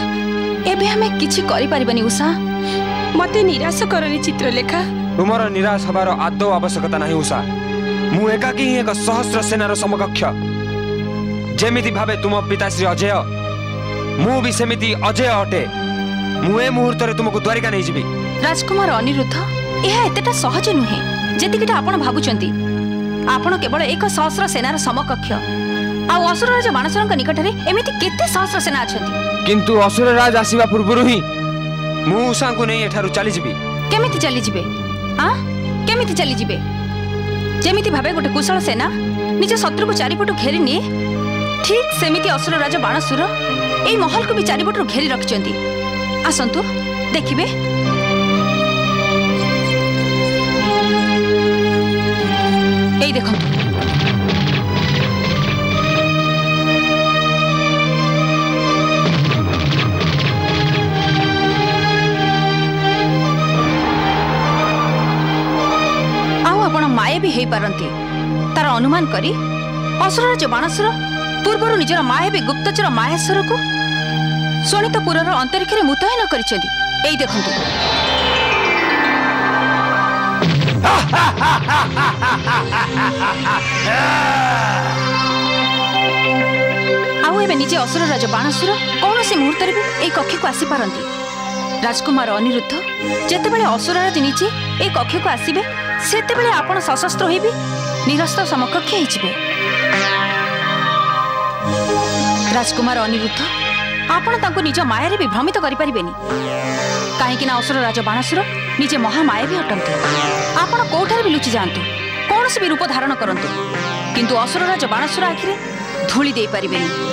एबे हमें किछि करि परिबानी उषा। मते निराश करनी चित्रलेखा। तुमर निराश हबार आदौ आवश्यकता नहीं उषा। मु एकाकी एक सहस्र सेनार समकक्ष। जेमिति भावे तुम पिताश्री अजय मु भी सेमिति अजय अटे। मु ए मुहूर्त रे तुमको द्वारिका नहीं जीवी। राजकुमार अनिरुद्ध यह एतेटा सहज नुहे जेतिकिटा आपण भाबुचंती। आपण केवल एक सहस्र सेनार समकक्ष। आ असुरराज बाणसुरଙ୍କ निकटरे एमिति केते सहस्र सेना अछंती। किंतु असुरराज आसीबा पूर्वरु ही मु उषाଙ୍କୁ नै एठारु चली जीवी। केमिति चली जीवे? हां केमिति चली जीवे? जेमिति भाबे गोटे कुशल सेना निज शत्रु को चारिपटु घेरी निए ठीक सेमिति असुरराज बाणसुर एई महल को भी चारिपटु घेरी रखचंती। आसंतु देखिबे। एई देखंतु माये भी हेई पारंती। तार अनुमान करी असुरराज बाणसुर पूर्वर निजर माये भी गुप्तचर माहेश्वर को शोणितपुर अंतरिक्ष में मुतयन करिसेंती। एई देखंतु आउ एबे निजे असुरराज बाणसुर कौन सी मुहूर्त भी एई कक्ष को आसी पारंती। राजकुमार अनिरुद्ध जेतेबेले असुरराज निजे एई कक्ष को आसीबे सेतेबेले आपण सशस्त्र होइबे निरस्त्र समकक्ष होइजिबे। राजकुमार अनिरुद्ध आपण तांको निज मायारे भी भ्रमित करि परिबेनी। काहेकि ना असुरराज बाणसुर निजे महामायावी हटंते। आपण कोठारे भी लुचि जांतु कोनोसी भी रूप धारण करंतु किंतु असुरराज बाणसुर आखिरे धूली देई परिबेनी।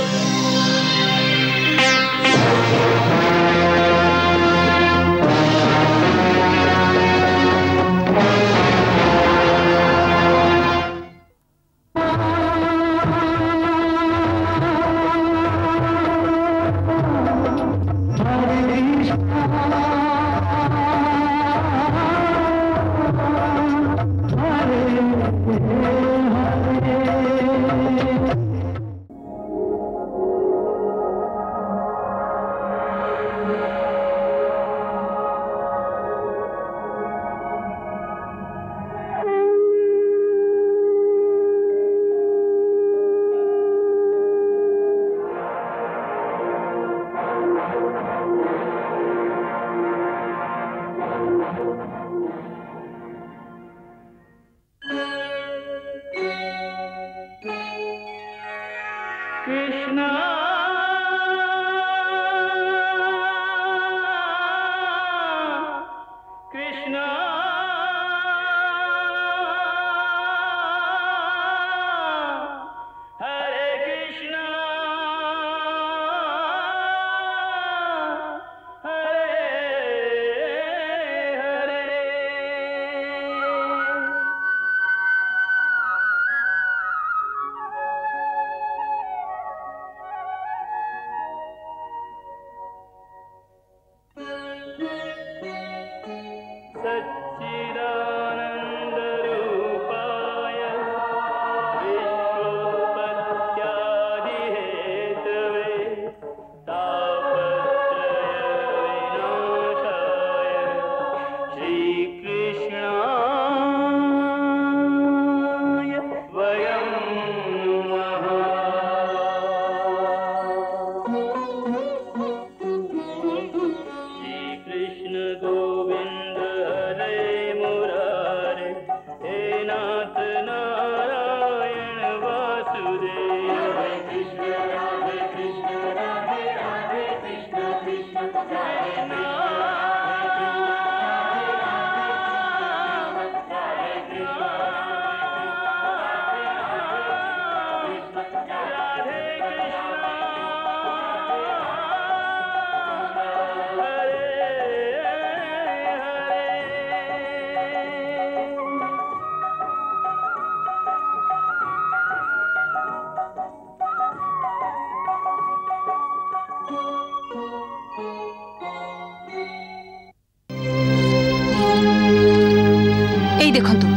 এই দেখন্তু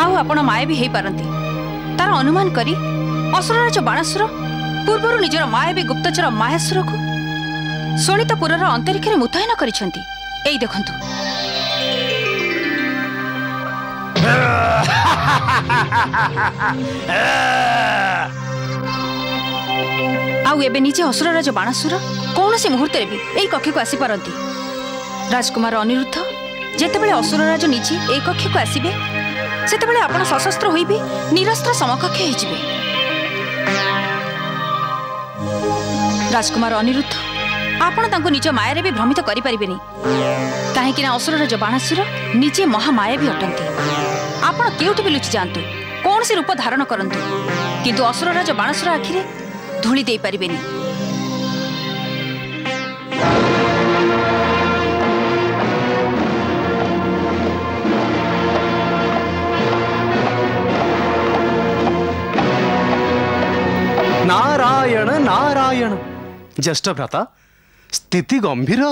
ଆଉ ଆପଣ ମାୟାବୀ ହେଇପାରନ୍ତି ତାର ଅନୁମାନ କରି ଅସୁରରାଜ ବାଣାସୁର ପୂର୍ବରୁ ନିଜର ମାୟାବୀ ଗୁପ୍ତଚର ମାୟାସୁରକୁ ଶୋଣିତପୁରର ଅନ୍ତରୀକ୍ଷରେ ମୁତୟନ କରିଛନ୍ତି। ଏଇ ଦେଖନ୍ତୁ ଆଉ ଏବେ ନିଜେ ଅସୁରରାଜ ବାଣାସୁର କୌଣସି ମୁହୂର୍ତ୍ତରେ ବି ଏଇ କକ୍ଷକୁ ଆସିପାରନ୍ତି। ରାଜକୁମାର ଅନିରୁଦ୍ଧ ଯେତେବେଳେ ଅସୁରରାଜ ନିଜେ ଏଇ କକ୍ଷକୁ ଆସିବେ ସେତେବେଳେ ଆପଣ ସଶସ୍ତ୍ର ହୋଇ ବି ନିରସ୍ତ୍ର ସମକକ୍ଷ ହେଇଯିବେ। ରାଜକୁମାର ଅନିରୁଦ୍ଧ ଆପଣ ତାଙ୍କୁ ନିଜ ମାୟାରେ ବି ଭ୍ରମିତ କରିପାରିବେନି କାହିଁକି ନା ଅସୁରରାଜ ବାଣାସୁର ନିଜେ ମହାମାୟାବୀ ଅଟନ୍ତି। ଆପଣ କେଉଁଠି ବି ଲୁଚି ଯାଆନ୍ତୁ କୌଣସି ରୂପ ଧାରଣ କରନ୍ତୁ କିନ୍ତୁ ଅସୁରରାଜ ବାଣାସୁର ଆଖିରେ ଧୂଳି ଦେଇପାରିବେନି। नारायण नारायण ज्येष्ठ भ्राता स्थिति गंभीर।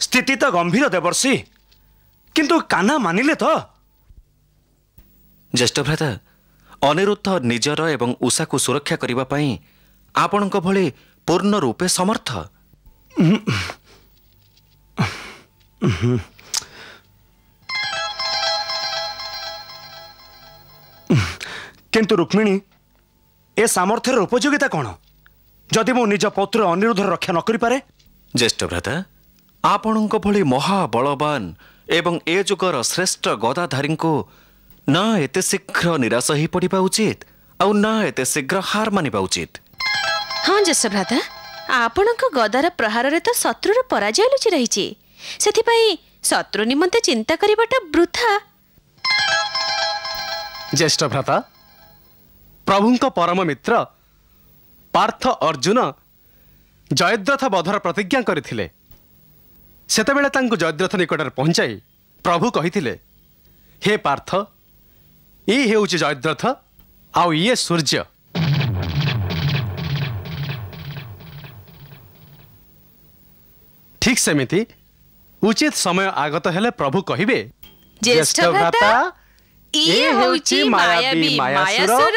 स्थिति तो गंभीर देवर्षि किंतु कान्हा मानिले तो। ज्येष्ठ भ्राता अनिरुद्ध निजर एवं उषा को सुरक्षा करिबा पई आपणक भली पूर्ण रूपे समर्थ। किंतु रुक्मिणी ए सामर्थ्यर उपयोगिता कौन जदि मु निज पौत्र अनिरुद्ध रक्षा न करि पारे। ज्येष्ठ भ्राता आपणक भली महाबलवान एवं ए जुगर श्रेष्ठ गदाधारी को न एते शीघ्र निराश ही पड़िबा उचित आउ न एते शीघ्र हार मानिबा उचित। हाँ ज्येष्ठ भ्राता आपणक गदार प्रहार रे तो शत्रुर पराजय लुचि रही सेथिपाई शत्रु निमंते चिंता करिबाटा वृथा। ज्येष्ठ भ्राता प्रभुंक परम मित्र पार्थ अर्जुन जयद्रथ बधर प्रतिज्ञा करथिले सेतेबेले तांको जयद्रथ निकटरे पहुंचाई प्रभु कहिथिले हे पार्थ ई हेउची जयद्रथ आउ ये सूर्य। ठीक सेमिति उचित समय आगत हेले प्रभु कहिबे ज्येष्ठ भ्राता ई हेउची मायाबी मायासुर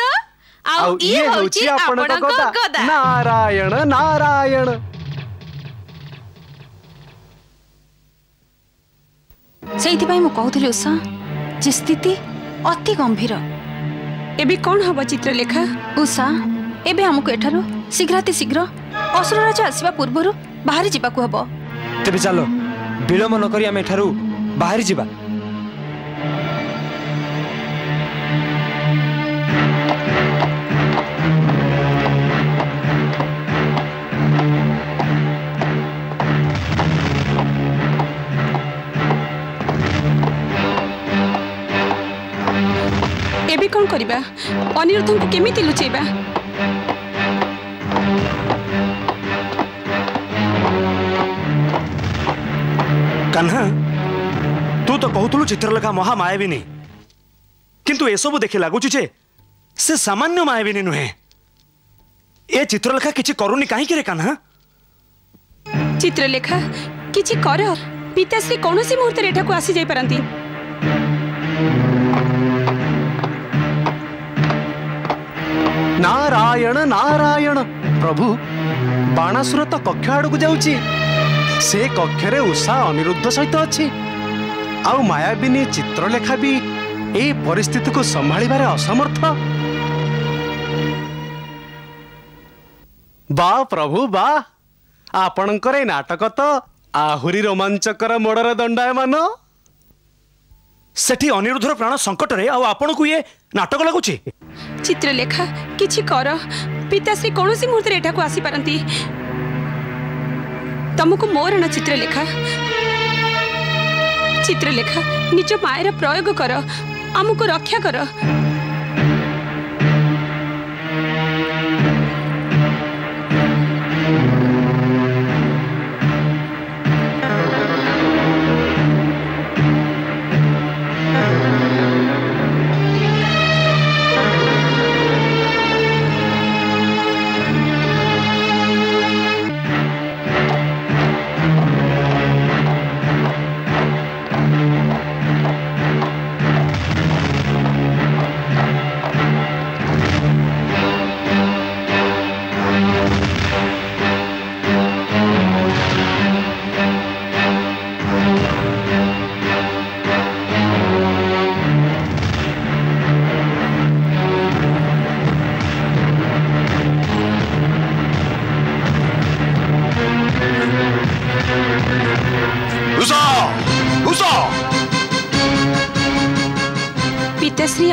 आउ ई हेउची आपणक गदा। नारायण नारायण। ସେଇଥିପାଇଁ ମୁଁ କହୁଥିଲି ଉଷା ଯେ ସ୍ଥିତି ଅତି ଗମ୍ଭୀର। ଏବେ କ'ଣ ହବ ଚିତ୍ରଲେଖା? ଉଷା ଏବେ ଆମକୁ ଏଠାରୁ ଶୀଘ୍ରାତି ଶୀଘ୍ର ଅସୁରରାଜ ଆସିବା ପୂର୍ବରୁ ବାହାରି ଯିବାକୁ ହବ। ତେବେ ଚାଲ ବିଳମ୍ବ ନକରି ଆମେ ଏଠାରୁ ବାହାରି ଯିବା। ଏବେ କ'ଣ କରିବା? ଅନିରୁଦ୍ଧଙ୍କୁ କେମିତି ଲୁଚେଇବା? कान्हा तू तो कहतुलु चित्रलेखा महामायाविनी किंतु एसबू देखि लगुच से सामान्य मायाविनी नुहे। ए चित्रलेखा किछि करूनी काहे रे कान्हा? चित्रलेखा किछि कर पिताश्री कौनसी मुहूर्त एठाकू आसी जाई पारंती। नारायण नारायण। प्रभु बाणासुर तो कक्ष आड़क जाउची से कक्षरे उषा अनिरुद्ध सहित अच्छी आउ मायाबिनी चित्रलेखा भी ए परिस्थिति को संभाळिबारे असमर्थ। बा प्रभु बा आपणकर ए नाटक तो आहुरी रोमांचकर मोड़र दंडायमान। सेठी अनिरुद्धर प्राण संकट रे आउ आपन को ये नाटक लगुची। चित्रलेखा किछि कर पिताश्री कौनसी मुहूर्त एठाकू आसी पारंती। तुमको मोर न चित्रलेखा चित्रलेखा निज मायर प्रयोग कर आमको रक्षा कर।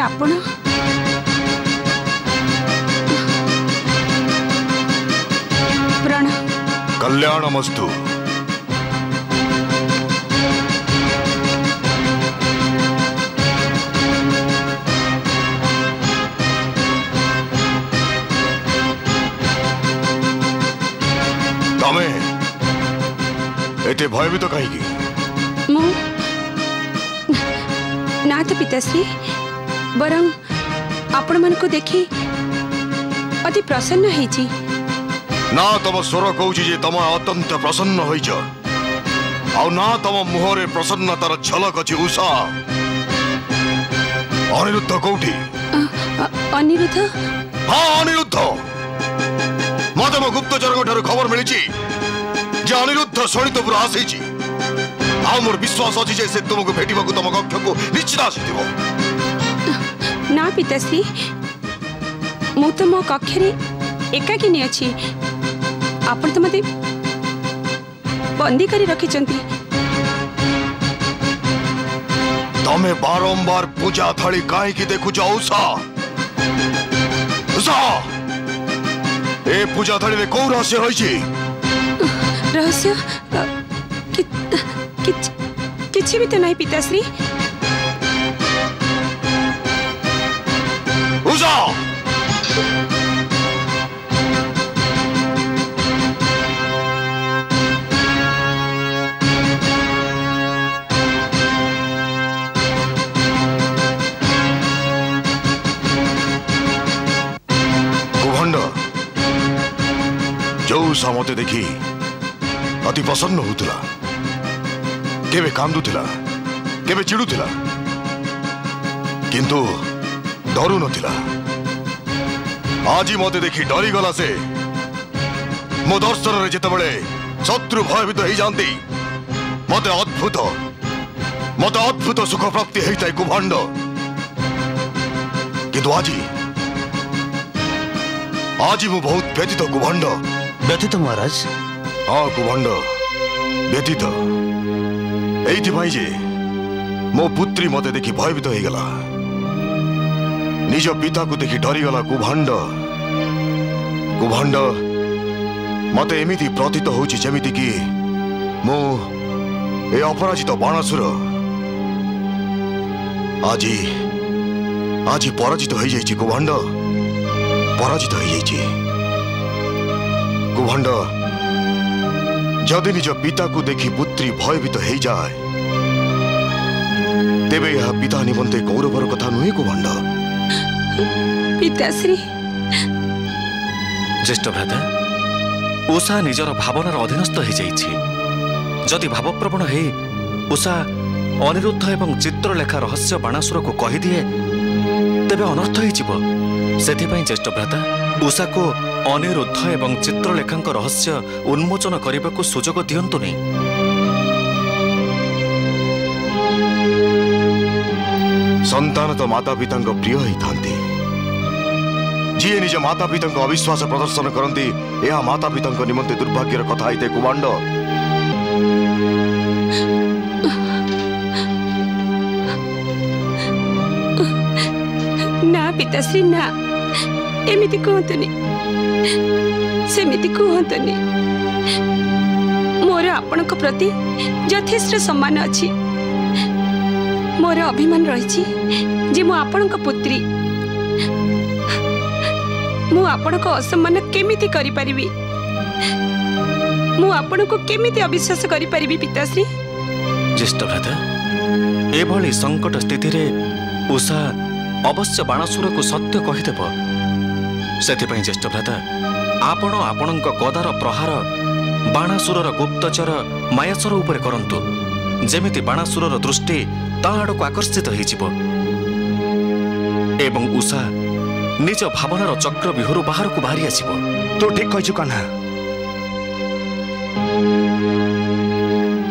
ଆପଣ ପ୍ରଣାମ। କଲ୍ୟାଣମସ୍ତୁ। ତମେ ଏତେ ଭୟଭୀତ କାହିଁକି? ମୁଁ ନା ତ ପିତାଶ୍ରୀ, ବରଂ ଆପଣମାନଙ୍କୁ ଦେଖି ଅତି ପ୍ରସନ୍ନ ହେଇଛି। ନା ତମ ସ୍ୱର କହୁଛି ଯେ ତମେ ଅତ୍ୟନ୍ତ ପ୍ରସନ୍ନ ହୋଇଛ, ଆଉ ନା ତମ ମୁହଁରେ ପ୍ରସନ୍ନତାର ଝଲକ ଅଛି। ଉଷା, ଅନିରୁଦ୍ଧ କୋଉଠି? ଅନିରୁଦ୍ଧ? ହଁ, ଅନିରୁଦ୍ଧ। ମତେ ମୋ ଗୁପ୍ତଚରଙ୍କ ଠାରୁ ଖବର ମିଳିଛି ଯେ ଅନିରୁଦ୍ଧ ଶୋଣିତପୁର ଆସିଛି, ଆଉ ମୋର ବିଶ୍ୱାସ ଅଛି ଯେ ସେ ତୁମକୁ ଭେଟିବାକୁ ତମ କକ୍ଷକୁ ନିଶ୍ଚିତ ଆସିଥିବ। ନା ପିତାଶ୍ରୀ, ମୁଁ ତ ମୋ କକ୍ଷରେ ଏକାକିନୀ ଅଛି। ଆପଣ ତ ମତେ ବନ୍ଦୀ କରି ରଖିଛନ୍ତି। ତମେ ବାରମ୍ବାର ପୂଜା ଥାଳି କାହିଁକି ଦେଖୁଛ ଉଷା? ଉଷା, ଏ ପୂଜା ଥାଳିରେ କୋଉ ରହସ୍ୟ ରହିଛି? ରହସ୍ୟ କିଛି ବି ତ ନାହିଁ ପିତାଶ୍ରୀ। ଉଷା, ଉଷା ମତେ ଦେଖି ଅତି ପ୍ରସନ୍ନ ହଉଥିଲା, କେବେ କାନ୍ଦୁଥିଲା, କେବେ ଚିଡୁଥିଲା, କିନ୍ତୁ ଡରୁ ନଥିଲା। ଆଜି ମତେ ଦେଖି ଡରିଗଲା ସେ। ମୋ ଦର୍ଶନରେ ଯେତେବେଳେ ଶତ୍ରୁ ଭୟଭୀତ ହେଇଯାନ୍ତି, ମତେ ଅଦ୍ଭୁତ ସୁଖ ପ୍ରାପ୍ତି ହେଇଥାଏ କୁଭାଣ୍ଡ। କିନ୍ତୁ ଆଜି ମୁଁ ବହୁତ ବ୍ୟତୀତ କୁଭାଣ୍ଡ। ବ୍ୟତୀତ ମହାରାଜ? ହଁ କୁଭାଣ୍ଡ, ବ୍ୟତୀତ। ଏଇଥିପାଇଁ ଯେ ମୋ ପୁତ୍ରୀ ମତେ ଦେଖି ଭୟଭୀତ ହେଇଗଲା, ନିଜ ପିତାକୁ ଦେଖି ଡରିଗଲା କୁଭାଣ୍ଡ। କୁଭାଣ୍ଡ, ମତେ ଏମିତି ପ୍ରତୀତ ହଉଛି ଯେମିତି କି ମୁଁ ଏ ଅପରାଜିତ ବାଣାସୁର ଆଜି ପରାଜିତ ହେଇଯାଇଛି କୁଭାଣ୍ଡ, ପରାଜିତ ହେଇଯାଇଛି। କୁଭାଣ୍ଡ, ଯଦି ନିଜ ପିତାକୁ ଦେଖି ପୁତ୍ରୀ ଭୟଭୀତ ହେଇଯାଏ, ତେବେ ଏହା ପିତା ନିମନ୍ତେ ଗୌରବର କଥା ନୁହେଁ କୁଭାଣ୍ଡ। ପିତାଶ୍ରୀ। ଜ୍ୟେଷ୍ଠ ଭ୍ରାତା, ଉଷା ନିଜର ଭାବନାର ଅଧୀନସ୍ଥ ହେଇଯାଇଛି। ଯଦି ଭାବପ୍ରବଣ ହେଇ ଉଷା ଅନିରୁଦ୍ଧ ଏବଂ ଚିତ୍ରଲେଖା ରହସ୍ୟ ବାଣାସୁରକୁ କହିଦିଏ, ତେବେ ଅନର୍ଥ ହେଇଯିବ। ସେଥିପାଇଁ ଜ୍ୟେଷ୍ଠ ଭ୍ରାତା, ଉଷାକୁ ଅନିରୁଦ୍ଧ ଏବଂ ଚିତ୍ରଲେଖାଙ୍କ ରହସ୍ୟ ଉନ୍ମୋଚନ କରିବାକୁ ସୁଯୋଗ ଦିଅନ୍ତୁନି। ସନ୍ତାନ ତ ମାତା ପିତାଙ୍କ ପ୍ରିୟ ହେଇଥାନ୍ତି। ଯିଏ ନିଜ ମାତା ପିତାଙ୍କ ଅବିଶ୍ୱାସ ପ୍ରଦର୍ଶନ କରନ୍ତି, ଏହା ମାତା ପିତାଙ୍କ ନିମନ୍ତେ ଦୁର୍ଭାଗ୍ୟର କଥା ହେଇଥାଏ କୁଭାଣ୍ଡ। ନା ପିତାଶ୍ରୀ, ନା, ଏମିତି କୁହନ୍ତୁନି, ସେମିତି କୁହନ୍ତୁନି। ମୋର ଆପଣଙ୍କ ପ୍ରତି ଯଥେଷ୍ଟ ସମ୍ମାନ ଅଛି। ମୋର ଅଭିମାନ ରହିଛି ଯେ ମୁଁ ଆପଣଙ୍କ ପୁତ୍ରୀ। ମୁଁ ଆପଣଙ୍କ ଅସମ୍ମାନ କେମିତି କରିପାରିବି? ମୁଁ ଆପଣଙ୍କୁ କେମିତି ଅବିଶ୍ୱାସ କରିପାରିବି ପିତାଶ୍ରୀ? ଜ୍ୟେଷ୍ଠ ଭ୍ରାତା, ଏଭଳି ସଙ୍କଟ ସ୍ଥିତିରେ ଉଷା ଅବଶ୍ୟ ବାଣାସୁରକୁ ସତ୍ୟ କହିଦେବ। ସେଥିପାଇଁ ଜ୍ୟେଷ୍ଠ ଭ୍ରାତା, ଆପଣ ଆପଣଙ୍କ ଗଦାର ପ୍ରହାର ବାଣାସୁରର ଗୁପ୍ତଚର ମାୟାସୁର ଉପରେ କରନ୍ତୁ, ଯେମିତି ବାଣାସୁରର ଦୃଷ୍ଟି ତା ଆଡ଼କୁ ଆକର୍ଷିତ ହେଇଯିବ ଏବଂ ଉଷା ନିଜ ଭାବନାର ଚକ୍ରବ୍ୟୁହରୁ ବାହାରକୁ ବାହାରି ଆସିବ। ତୁ ଠିକ କହିଛୁ କାହ୍ନା।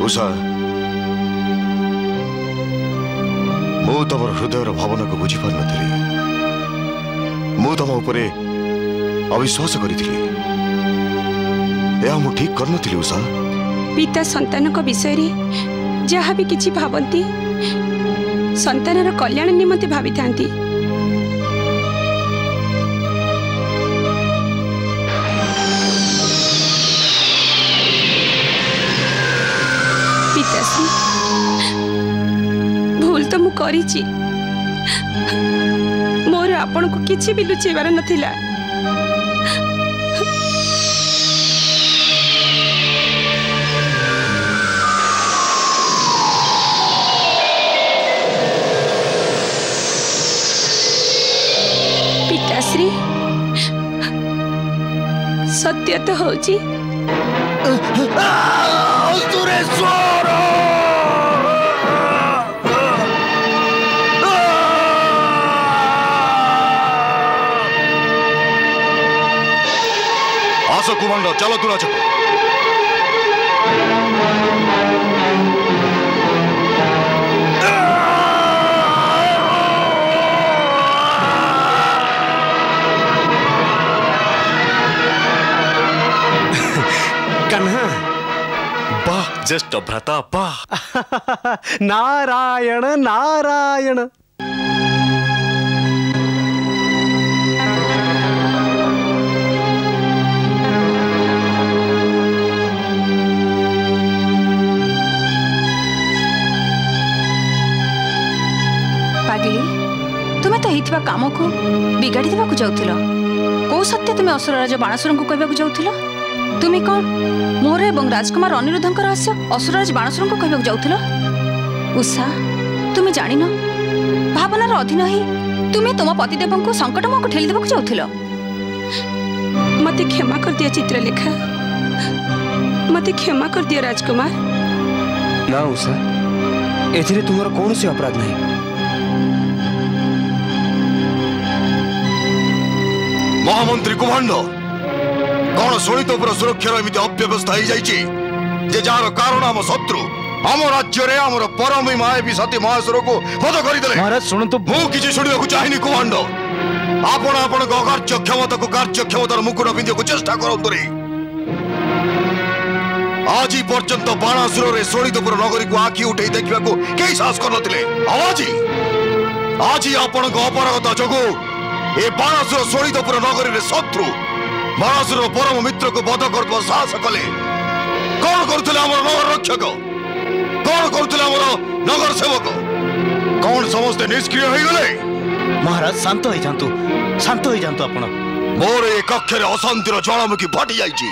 ଉଷା, ମୁଁ ତମର ହୃଦୟର ଭାବନାକୁ ବୁଝିପାରିନଥିଲି। ମୁଁ ତମ ଉପରେ ଅବିଶ୍ୱାସ କରିଥିଲି। ଏହା ମୁଁ ଠିକ କରିନଥିଲି ଉଷା। ପିତା ସନ୍ତାନଙ୍କ ବିଷୟରେ ଯାହା ବି କିଛି ଭାବନ୍ତି, ସନ୍ତାନର କଲ୍ୟାଣ ନିମନ୍ତେ ଭାବିଥାନ୍ତି। କରିଛି। ମୋର ଆପଣଙ୍କୁ କିଛି ବି ଲୁଚେଇବାର ନଥିଲା। ପିତାଶ୍ରୀ, ସତ୍ୟ ତ ହଉଛି आस कुमांडो, चलो तुला चको। कन्हा वाह ज्येष्ठ भ्राता वाह नारायण नारायण। पागली, तुम्हें तो हितवा काम को बिगाड़ी देवा जाउथिलो। को सत्य तुम्हें असुरराज बाणासुर को कहबा जाउथिलो? तुम्हें कौन मोर एवं राजकुमार अनिरुद्धंकर रहस्य असुरराज बाणासुर को कहबा जाउथिलो? उषा, तुम्हें जानिन भावनार अधीन ही तुम्हें तुम पतिदेव को संकट मुख ठेली देवा जाउथिलो। मते क्षमा कर दिया चित्रलेखा, मते क्षमा कर दिया राजकुमार। ना उषा, एथिरे तुमर कौन सी अपराध नहीं। महामंत्री कुमांडो, कौन शोणितपुर सुरक्षार एमती अव्यवस्था हो जाइए जे जार कारण आम शत्रु आम राज्य रे आमर परम मायावी सती महासुर को वध करदेले। महाराज शुणु, मु किछि शुणिବାକୁ चाहिनी कुमांडो। आपण आपण अकार्य क्षमता को कार्य क्षमतार मुकुट पिंधिବାକୁ चेष्टा करंतु रे। आज पर्यंत बाणासुर रे शोणितपुर नगरी को आखि उठे देखा कई साहस करनथिले। आज आपण अपरागता जोगु ए बाणासुर शोणितपुर नगरी रे शत्रु बाणासुर परम मित्र को वध करबा साहस कले। कौन करुथिले हमर नगर रक्षक, कौन करुथिले हमर नगर सेवक, कौन समस्त निष्क्रिय हो गले। महाराज शांत हो जातु, शांत हो जातु। आपण मोर ए कक्षरे अशांतिर ज्वालामुखी फाटी जाइछि।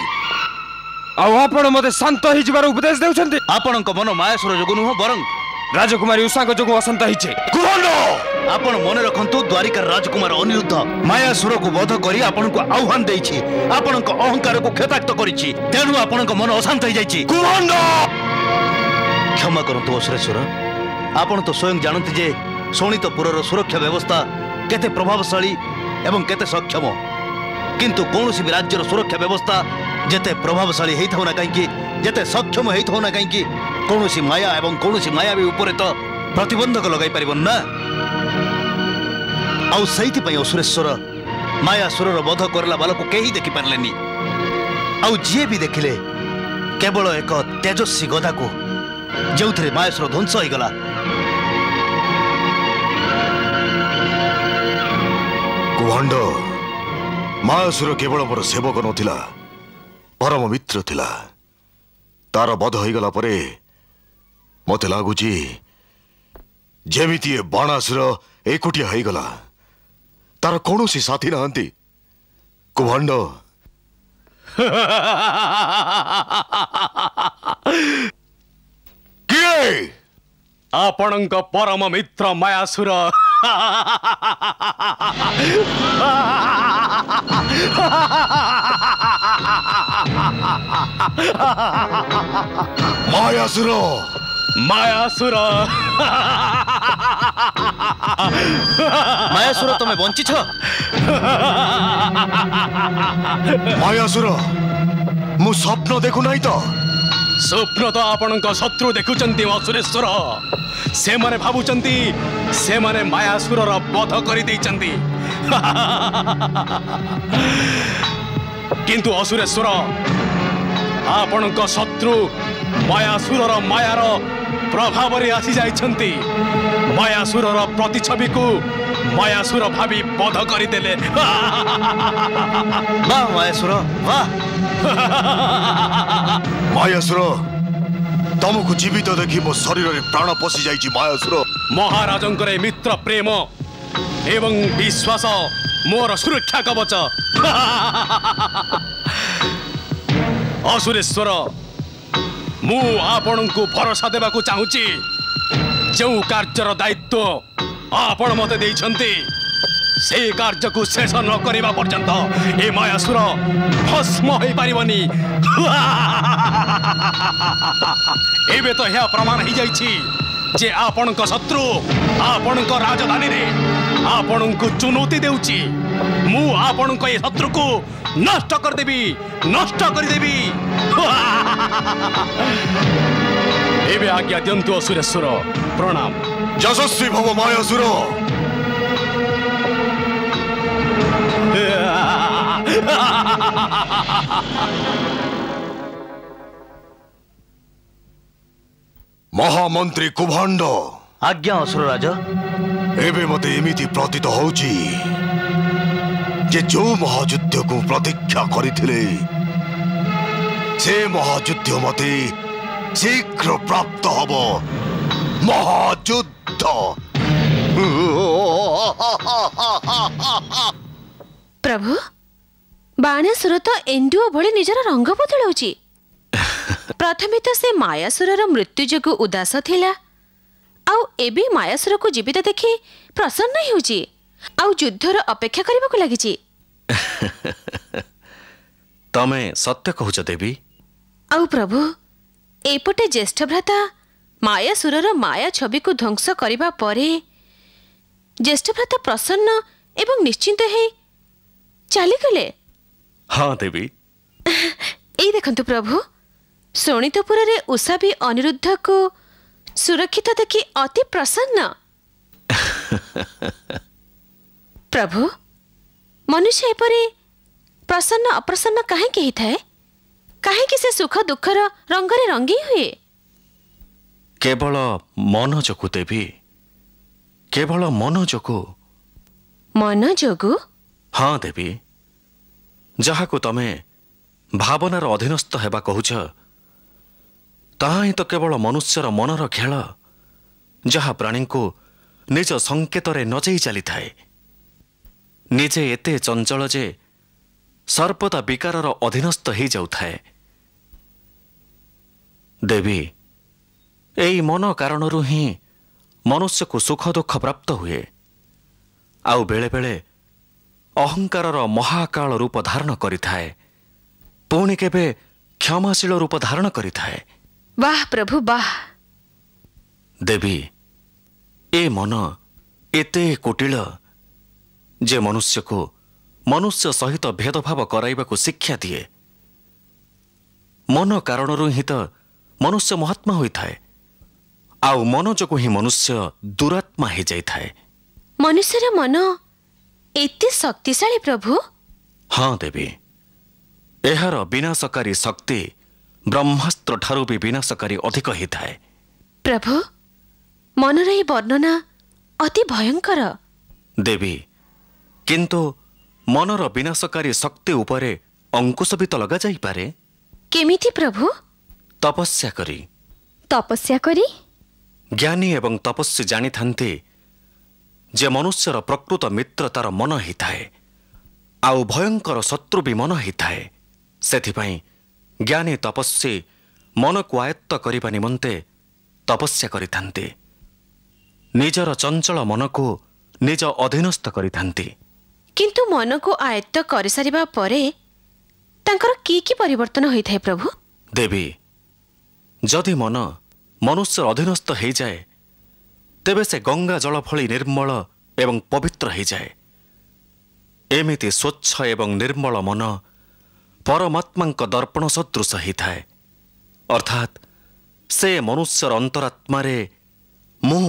आपण मते शांत हो जिबार उपदेश देउछन्ती। आपणक मन मायासुर जोगु नुह बरं राजकुमारी उषाक जोगु अशांत हिचे। कुमांडो, आपण मन रखंतु द्वारिका राजकुमार अनिरुद्ध मायासुर को वध करी आपण को आह्वान देछि, आपण को अहंकार को खेताक्त करिछि, तेनु आपण को मन अशांत हो जाइछि। कुमांडो, क्षमा करंतु असुरेश्वर, आपण तो स्वयं जानते जे शोणितपुर सुरक्षा व्यवस्था केते प्रभावशाली एवं केते सक्षम, किंतु कौनसी भी राज्यर सुरक्षा व्यवस्था जेते प्रभावशाली हेइथौ ना काईकि, जेते सक्षम हेइथौ ना काईकि, कौनसी माया एवं कौनसी मायावी उपरे तो प्रतिबंधक लगाई परिबन ना। आउ सहित पई असुरेश्वर मायासुर वध करला बालक केही देखि पारलेनी। आउ जे भी देखिले केवल एक तेजस्वी गदा को जोथरे मायासुर ध्वंस हो गला। कुमांडो, मायासुर केवल मोर सेवक नथिला, परम मित्र थिला। तार वध हो गला परे मते लागुची जेमिति ए बाणासुर एकुटिया हो गला, तार कौनसी साथी नहांती। कुमांडो, किए आपणक परम मित्र मायासुर। मायासुर, मायासुर, मायासुर तमे बंची छ। मायासुर, मु स्वप्न देखु नहीं तो। स्वप्न तो आपणक शत्रु देखुचंती असुरेश्वर। से माने भाबुचंती से माने मायासुर वध करि दैचंती। किंतु असुरेश्वर, आपणक शत्रु मायासुर मायार प्रभाव रे आसी जाइछंती। मायासुर प्रतिछवि को मायासुर भावी वध करि देले। वाह मायासुर वाह। मायासुर, तुमको जीवित देखी मो शरीर रे प्राण पशि जाइछि मायासुर। महाराजंकर मित्र प्रेम एवं विश्वास मोर सुरक्षा कवच। असुरेश्वर मु आपण को भरोसा देवा को चाहूची जो कार्यर दायित्व आपण मते देइछंती से कार्य को शेष न करबा पर्यंत ए मायासुर भस्म होई पारिबनी। एबे तो यह प्रमाण ही जाइछि जे आपण को शत्रु आपण को राजधानी रे आपण को चुनौती देउछि। मु आपण को ए शत्रु को नष्ट कर देबी एबे आज्ञा दियंतु असुरेश्वर। प्रणाम। यशस्वी भव मायासुर। महामंत्री कुभांड। आज्ञा असुरराज। एबे मते एमिति प्रतीत होउछि जे जो महायुद्ध को प्रतीक्षा करिथिले से महायुद्ध मते शीघ्र प्राप्त हब। महायुद्ध। प्रभु बाणासुर तो एंडुओ भली निजर रंग बदलाउछि। प्रथमे तो से मायासुरर मृत्यु जोगु उदास थिला आउ एबे मायासुर को जीवित देखि प्रसन्न हेउछि आउ युद्धर अपेक्षा करबा को लागिछि। तमे सत्य कहूछ देवी। आउ प्रभु एपटे ज्येष्ठ भ्राता मायासुरर माया छवि को ध्वंस करबा परे ज्येष्ठ भ्राता प्रसन्न एवं निश्चिंत हे चली गले। हाँ देवी। ए देखंतु प्रभु शोणितपुर रे उषा भी अनिरुद्ध को सुरक्षित देखि अति प्रसन्न। प्रभु मनुष्य एपरी प्रसन्न अप्रसन्न काहे के थाए? काहे कि से सुख दुखर रंगरे रंगी हुए? केवल मन जोगु देवी, केवल मन जोगु। मन जोगु? हाँ देवी। जहा को तमे भावनार अधीनस्थ हेबा कहूछ ताहा ही तो केवल मनुष्यर मनर खेल जहा प्राणी को निज संकेतरे नजई चली थाए। निजे एते चंचल जे सर्वदा विकारर अधीनस्थ हो जाउथाए। देवी एई मन कारणरू ही मनुष्य को सुख दुख प्राप्त हुए आउ बेले बेले अहंकारर महाकाल रूप धारण करिथाए पुणी केबे क्षमाशील रूप धारण करिथाए। वाह प्रभु वाह। देवी ए मन एते कुटिल जे मनुष्य को मनुष्य सहित भेदभाव कराइबा को शिक्षा दिए। मन कारणरू ही तो मनुष्य महात्मा होइथाए आउ मन जोगु ही मनुष्य दुरात्मा हो जाइथाए। मनुष्यर मन एते शक्तिशाली प्रभु? हाँ देवी। एहार विनाशकारी शक्ति ब्रह्मास्त्र ठारू भी विनाशकारी अधिक ही थाए। प्रभु मनर ही वर्णना अति भयंकर। देवी किंतु मनर विनाशकारी शक्ति उपरे अंकुश भी तो लगा जाई पारे। केमिति प्रभु? तपस्या करी। तपस्या करी? ज्ञानी एवं तपस्वी जानी थांती जे मनुष्यर प्रकृत मित्र तार मन ही थाए आउ भयंकर शत्रु भी मन ही थाए। सेथिपाई ज्ञानी तपस्वी मन को आयत्त करिबा निमंते तपस्या करिथांती। निजर चंचल मन को निज अधीनस्थ करिथांती। किंतु मन को आयत्त कर सारिबा परे तांकर की परिवर्तन होई थाए प्रभु? देवी जदि मन मनुष्य अधीनस्थ हो जाए तेबे से गंगा जल भली निर्मल एवं पवित्र हो जाए। एमिति स्वच्छ एवं निर्मल मन परमात्मा दर्पण सदृश ही थाए। अर्थात से मनुष्यर अंतरात्मारे मु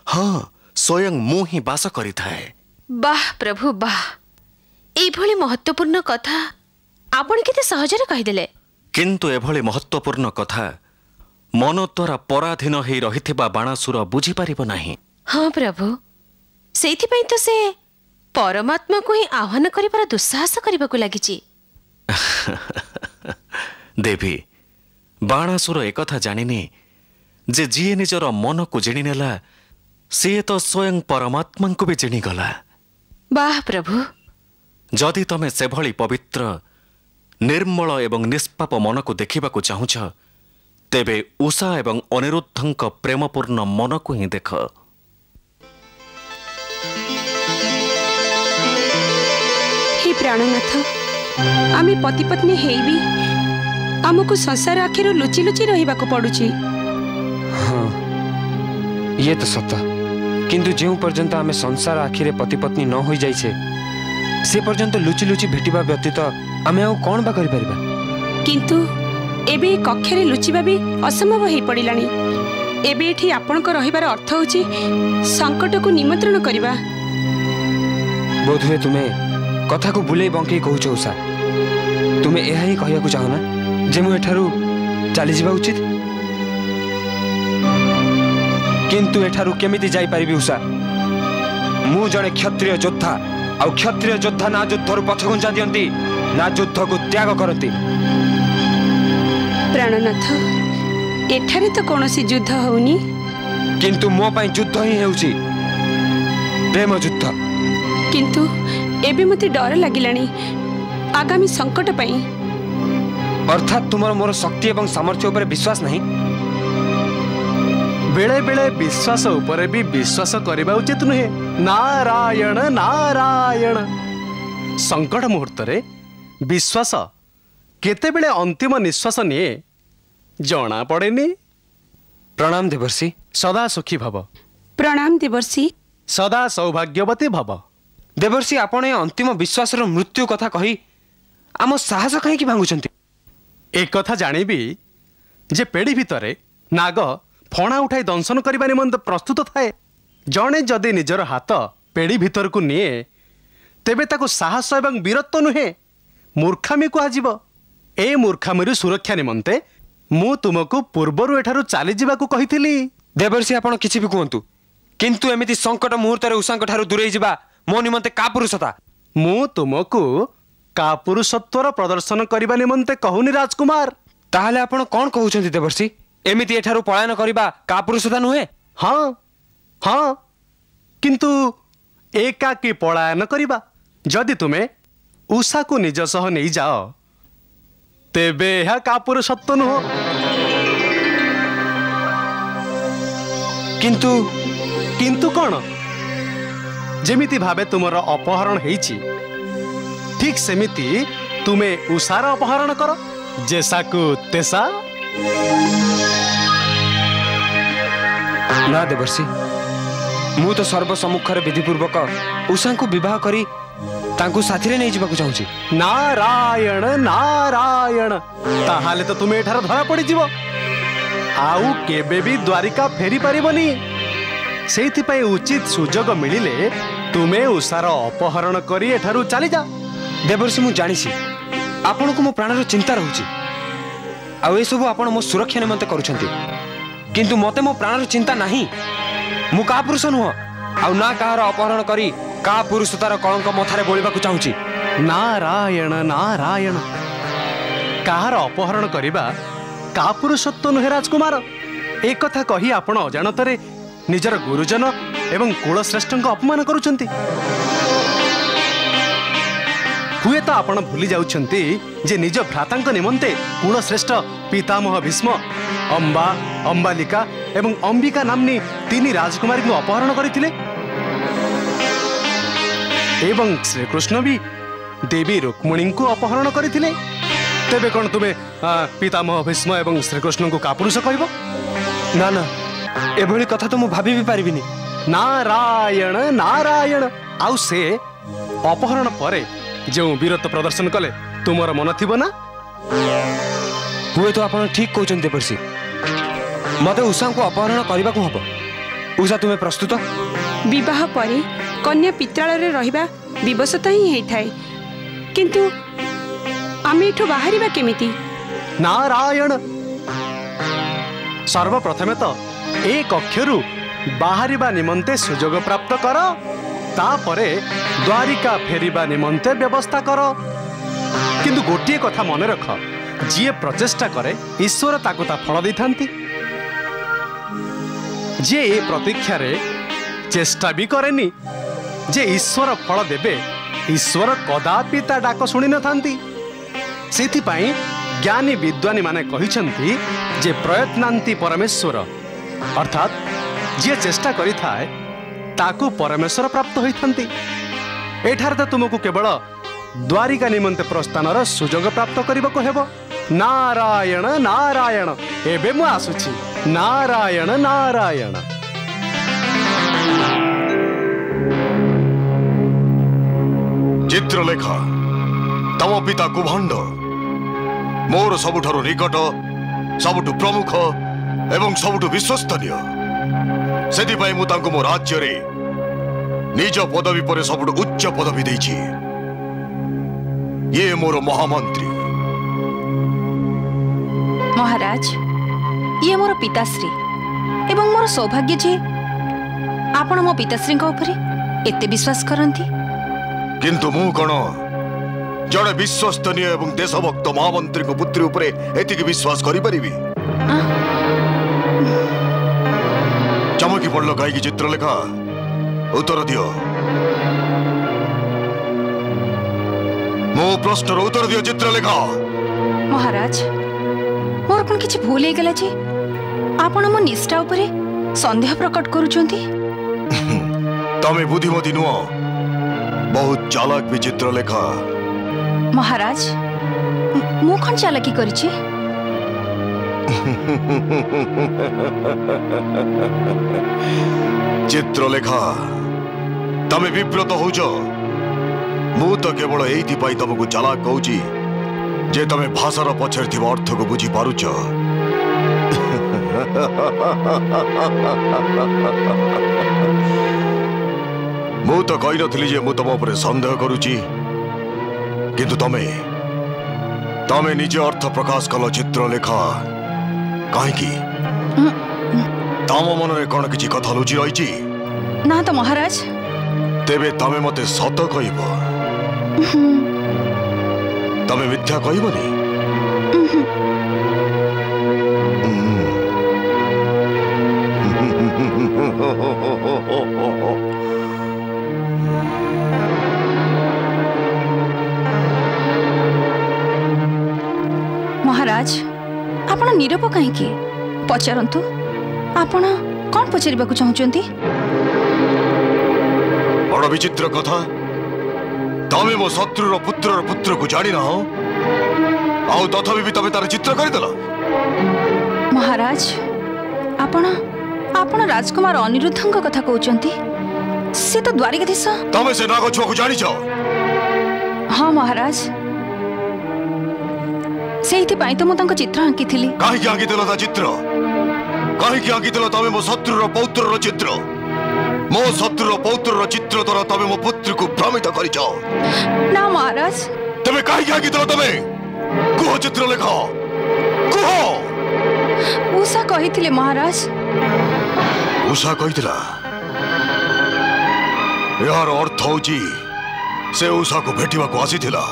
हाँ स्वयं मु ही बास करि थाए। वाह प्रभु वाह। एभली महत्वपूर्ण कथा आपण केते सहजरे कहिदेले। किंतु एभली महत्वपूर्ण कथा मन द्वारा पराधीन हो रहिथिबा बाणासुर बुझी पारिबो नाही। हाँ प्रभु सेइथिपई तो से परमात्मा को ही आह्वान करिबार दुस्साहस करिबाकु लागिछि। देवी ବାଣାସୁର ଏକଥା ଜାଣିନି ଯେ ଯିଏ ନିଜର ମନକୁ ଜିଣିନେଲା ସିଏ ତ ସ୍ୱୟଂ ପରମାତ୍ମାଙ୍କୁ ବି ଜିଣିଗଲା। ବାଃ ପ୍ରଭୁ। ଯଦି ତମେ ସେଭଳି ପବିତ୍ର ନିର୍ମଳ ଏବଂ ନିଷ୍ପାପ ମନକୁ ଦେଖିବାକୁ ଚାହୁଁଛ ତେବେ ଉଷା ଏବଂ ଅନିରୁଦ୍ଧଙ୍କ ପ୍ରେମପୂର୍ଣ୍ଣ ମନକୁ ହିଁ ଦେଖ। हे प्राणनाथ, आमे पति पत्नी हेबी आमको संसार आखिर लुचि लुचि रहिबाको पडुची। हाँ ये तो सत, किंतु जो पर्यंत आमे संसार आखिरे पति पत्नी न हो जाइछे से पर्यंत लुचि लुचि भेटिबा व्यतीत आमे आउ कोन बा करि परिबा। किंतु एबे कक्षरे लुचिबा भी असंभव हे पडिलानी। एबे एठी आपनको रहिबार अर्थ होची संकट को निमंत्रण करिबा। बोधुए तुमे कथा को बुले बंके कहूछ उषा, तुमे एहा ही कहिया को चाहो ना जे मु एठारु चली जिबा उचित, किंतु एठारु केमिति जाई परिबी उषा। मु जणे क्षत्रिय योद्धा, आ क्षत्रिय योद्धा ना युद्धरु पछगुंचा दियंती ना युद्ध को त्याग करती। प्राणनाथ, एठारे तो कोनोसी युद्ध होउनी, किंतु मो पई युद्ध ही हेउची, प्रेम युद्ध। किंतु एबे मते डर लागिलानी आगामी संकट पई। अर्थात तुमर मोर शक्ति एवं सामर्थ्य ऊपर विश्वास नहीं। बेले बेले विश्वास ऊपर भी विश्वास करबा उचित नुहे। नारायण नारायण। संकट मुहूर्त रे विश्वास केते बेले अंतिम निश्वास निये जना पड़ेनी। प्रणाम देवर्षि। सदा सुखी भव। प्रणाम देवर्षि। सदा सौभाग्यवती भव। देवर्षि, आपण ए अंतिम विश्वास रो मृत्यु कथा कही आम साहस कहीं भांगुचंती। एक कथा जानिबी जे पेड़ी भितरे नाग फणा उठाई दंशन करबा निमंते प्रस्तुत थाए। जणे जदि निजर हाथ पेड़ी भितर को निये तेबे ताको साहस एवं वीरत्व नुहे मूर्खामी कुहाजिब। ए मूर्खामीरु सुरक्षा निमंते मु तुमको पूर्वरु एठारु चली जिबाकू कहिथिली। देवर्षि, आपण किछि भी कहंतु, किंतु एमिति संकट मुहूर्त रे उषांक ठारु दूरेई जिबा मो निमंते का पुरुषता। मु तुमको का पुरुषत्वर प्रदर्शन करबा निमंते कहूनी राजकुमार। ताहले आपण कोन कहउछंती देवर्षि? एमिति एठारु पलायन करबा का पुरुषता नुहे? हाँ हाँ, किंतु एकाकी पलायन करबा जदि तुमे उषा को निज सह नहीं जाओ तेबे यह का पुरुषत्व नुह। किंतु किंतु कौन? जेमिति भावे तुमर अपहरण हेइछि ठीक सेमिति तुमे उषार अपहरण कर, जैसा को तेसा। ना देवर्षि, मु तो सर्वसम्मुखरे विधिपूर्वक उषा को विवाह करी तांकु साथी रे नहीं जिबाकू चाहूची। नारायण नारायण। ताहाले तो तुमे एठार धरा पड़ी जिवो, आउ केबे भी द्वारिका फेरी परिबनी। सेइथि पई उचित सुजोग मिलिले तुमे उषार अपहरण करी एठारु चली जा। देवर्षि, मु जानिसी आपण को मो प्राणर चिंता रहूची, आ ए सब आपण मो सुरक्षा निमंते करूछंती, किंतु मते मो प्राणर चिंता नाही। मु का पुरुष नुह, आ ना काहार अपहरण करी का पुरुषतार कलंक मथारे बोलिबाकू चाहूची। नारायण नारायण। काहार अपहरण करिबा का पुरुषत्व नुहे राजकुमार। एक कथा कही आपण अजाणतरे निजर गुरुजन एवं कुलश्रेष्ठको अपमान करूछंती। हुए तो आपण भूली जाउछंती जे निज भ्रातांक निमंते कुलश्रेष्ठ पितामह भीष्म, अंबा, अंबालिका एवं अंबिका नामनी तीन राजकुमारी को अपहरण करथिले। एवं श्रीकृष्ण भी देवी रुक्मिणी को अपहरण करथिले। तेबे कोन तुमे पितामह भीष्म एवं श्रीकृष्ण को का पुरुष कहब? ना ना, एभली कथा तो मु भाबी भी पारिबिनी। नारायण नारायण। आउ से अपहरण परे जो वीरत्व प्रदर्शन कले तुमर मन थिबो ना? हुए तो आपण ठीक कहउछन देवर्षि, मते उषा को अपहरण करबा को हबो। उषा तुमे प्रस्तुत? विवाह परे कन्या पित्रालय रे रहिबा विवशता ही हेइ थाए, किंतु आमे एठो बाहरिबा केमिति? नारायण। सर्वप्रथमे तो ए कक्षरु बाहरिबा निमंते सुजोग प्राप्त कर, तापरे द्वारिका फेरिबा निमंते व्यवस्था कर। किंतु गोटिए कथा मन रख, जी प्रचेष्टा करे ईश्वर ताकू ता फल दे थांती जे ए प्रतीक्षा रे चेष्टा भी करेनी जे ईश्वर फल देबे ईश्वर कदापि ता डाक शुणी न थांती सेथि पई ज्ञानी विद्वानी माने कहिसंती जे प्रयत्नांति परमेश्वर अर्थात जे चेष्टा करि थाए ताकू परमेश्वर प्राप्त होई थांती एठार तो तुमको केवल द्वारिका निमंते प्रस्थानर सुजोग प्राप्त करने को हेबो नारायण नारायण एबे मु आसुछि नारायण नारायण चित्रलेखा तम पिता कुभांड मोर सबुठारु निकट सबुठु प्रमुख एवं सबुठु विश्वस्तनीय सेति पई मु तांको मो राज्य रे निज पदवी पर सबुठु उच्च पदवी देछि ये मोर महामंत्री महाराज ये मोर पिताश्री एवं मोर सौभाग्य जे आपण मो पिताश्री ऊपर एते विश्वास करंती किंतु मु कोन जड़े विश्वस्तनीय एवं देशभक्त महामंत्री को पुत्री उपरे एतिक विश्वास करि परिबी चमकी पड़ल कहीं चित्रलेखा उत्तर दियो मो प्रश्नर उत्तर दियो चित्रलेखा महाराज मोर कोन किछि भूल हे गेला जे आपण मो निष्ठा उपरे संदेह प्रकट करूचंती तमे बुद्धिमती नुह बहुत चालाक भी चित्रलेखा महाराज मु कोन चालाकी करिछि चित्रलेखा तमे विब्रत होज मु तो केवल एइथि पई तमको चालाक कहूची जे तमे भाषार पछर थिबा अर्थ को बुझी पारुच मु तो कहि नथिली जे मु तम ऊपर संदेह करूची किंतु तमे निजे अर्थ प्रकाश कल चित्रलेखा कहीं तम मन रे कौन किछि कथा लुचि रही ना तो महाराज तेबे तमे मते सत कहब तमे मिथ्या कहबनी महाराज आपण नीरव कहीं पचारंतु आपण कौन पचारिबा को चाहुचंती बड़ विचित्र कथा तमे मो शत्रुर पुत्र को जानी ना हो आउ तथापि भी तमे तार चित्र करदेला महाराज आपण राजकुमार अनिरुद्धଙ୍କ कथा कहउचंती से तो द्वारिकाधीश तमे से नाग छुआ को जानी छ हाँ महाराज सेइथिपाई तो मु तांको चित्र आंकी थिली काहे कि आंकी देला ता चित्र काहे कि आंकी देला तमे मो शत्रुर पौत्रर चित्र मो शत्रुर पौत्रर चित्र द्वारा तमे मो पुत्र को भ्रमित करिछ ना महाराज तमे काहे कि आंकी देला तमे कुह चित्र लेख कुह उषा कहिथिले महाराज उषा कहिथिला यार अर्थ होची से उषा को भेटिबा को आसीथिला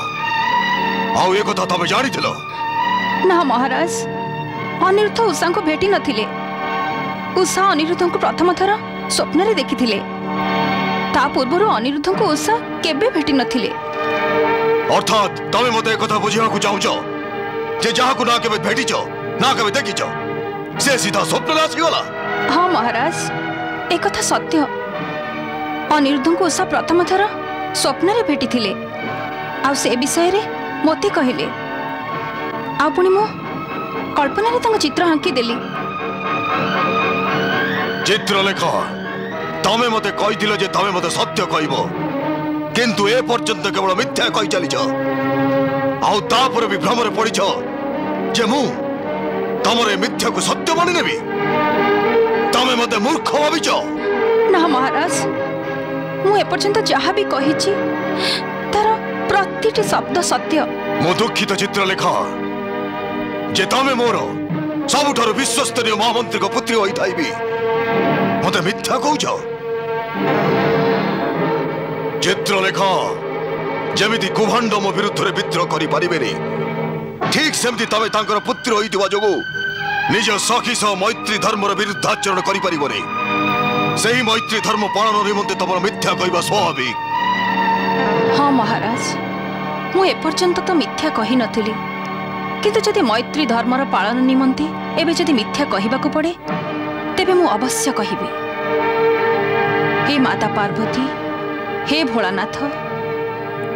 आउ ए कथा तमे जानिथिलो ना महाराज अनिरुद्ध उषा को भेटी नथिले उषा अनिरुद्ध को प्रथम थर स्वप्न रे देखिथिले ता पूर्व अनिरुद्ध को उषा केबे भेटी नथिले अर्थात तमे मते ए कथा बुझिया को चाहूछ जे जहा को ना केबे भेटिछ ना केबे देखिछ से सीधा स्वप्न रे आसी गला हाँ महाराज एक कथा सत्य अनिरुद्ध को उषा प्रथम थर स्वप्न रे भेटिथिले आ से विषय रे मोते कहले आ पुणी मो कल्पना रे तांको चित्र आंकी देली चित्रलेख तमे मते कहिथिलो जे तमे मते सत्य कहबो किंतु ए पर्यंत केवल मिथ्या कहि चलिछ आउ तापर भी भ्रमरे पड़िछ जे मु तमरे मिथ्या को सत्य मानि नेबी तमे मते मूर्ख भाबिछ ना महाराज मु ए पर्यंत जहा भी कहिछि तार प्रतिटी शब्द सत्य मो दुखित चित्रलेख जे तमे मोर सबुठारु विश्वस्तनीय महामंत्री को पुत्री होई थाइबी मते मिथ्या कहूछ चित्रलेख जेमिति कुभांड मो विरुद्ध रे विद्रोह करि परिबेनी ठीक सेमती तमे तांकर पुत्र होइतिबा जोगु निज सखी सह मैत्री धर्मर विरुद्धाचरण करि परिबने सही मैत्री धर्म पालन निमंते तमर मिथ्या कहबा स्वाभाविक। हाँ महाराज मु एपर्यंत तो मिथ्या कही नथिली किंतु जदि मैत्री धर्मर पालन निमंते एबे जदि मिथ्या कहबाकू पड़े तेबे मु अवश्य कहिबी। हे माता पार्वती हे भोलानाथ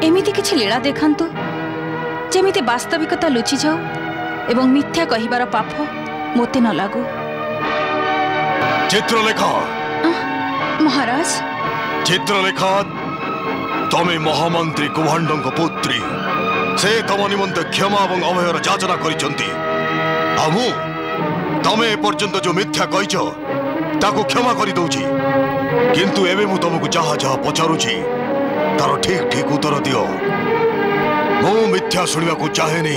एमिति किछि लीला देखांतु जेमिति वास्तविकता लुचि जाऊ एवं मिथ्या कहिबार पाप मोते न लागू। चित्रलेखा महाराज चित्रलेखा तमे महामंत्री कुभांडंक पुत्री से तम निमंते क्षमा और अभयर याचना करिसंती आमु तमे पर्यंत जो मिथ्या कहिछ ताको क्षमा करि दउची किंतु एबे मु तुमको जहा जहा पचारुची तार ठीक ठीक उत्तर दियो। मु मिथ्या सुनिबा को चाहेनी।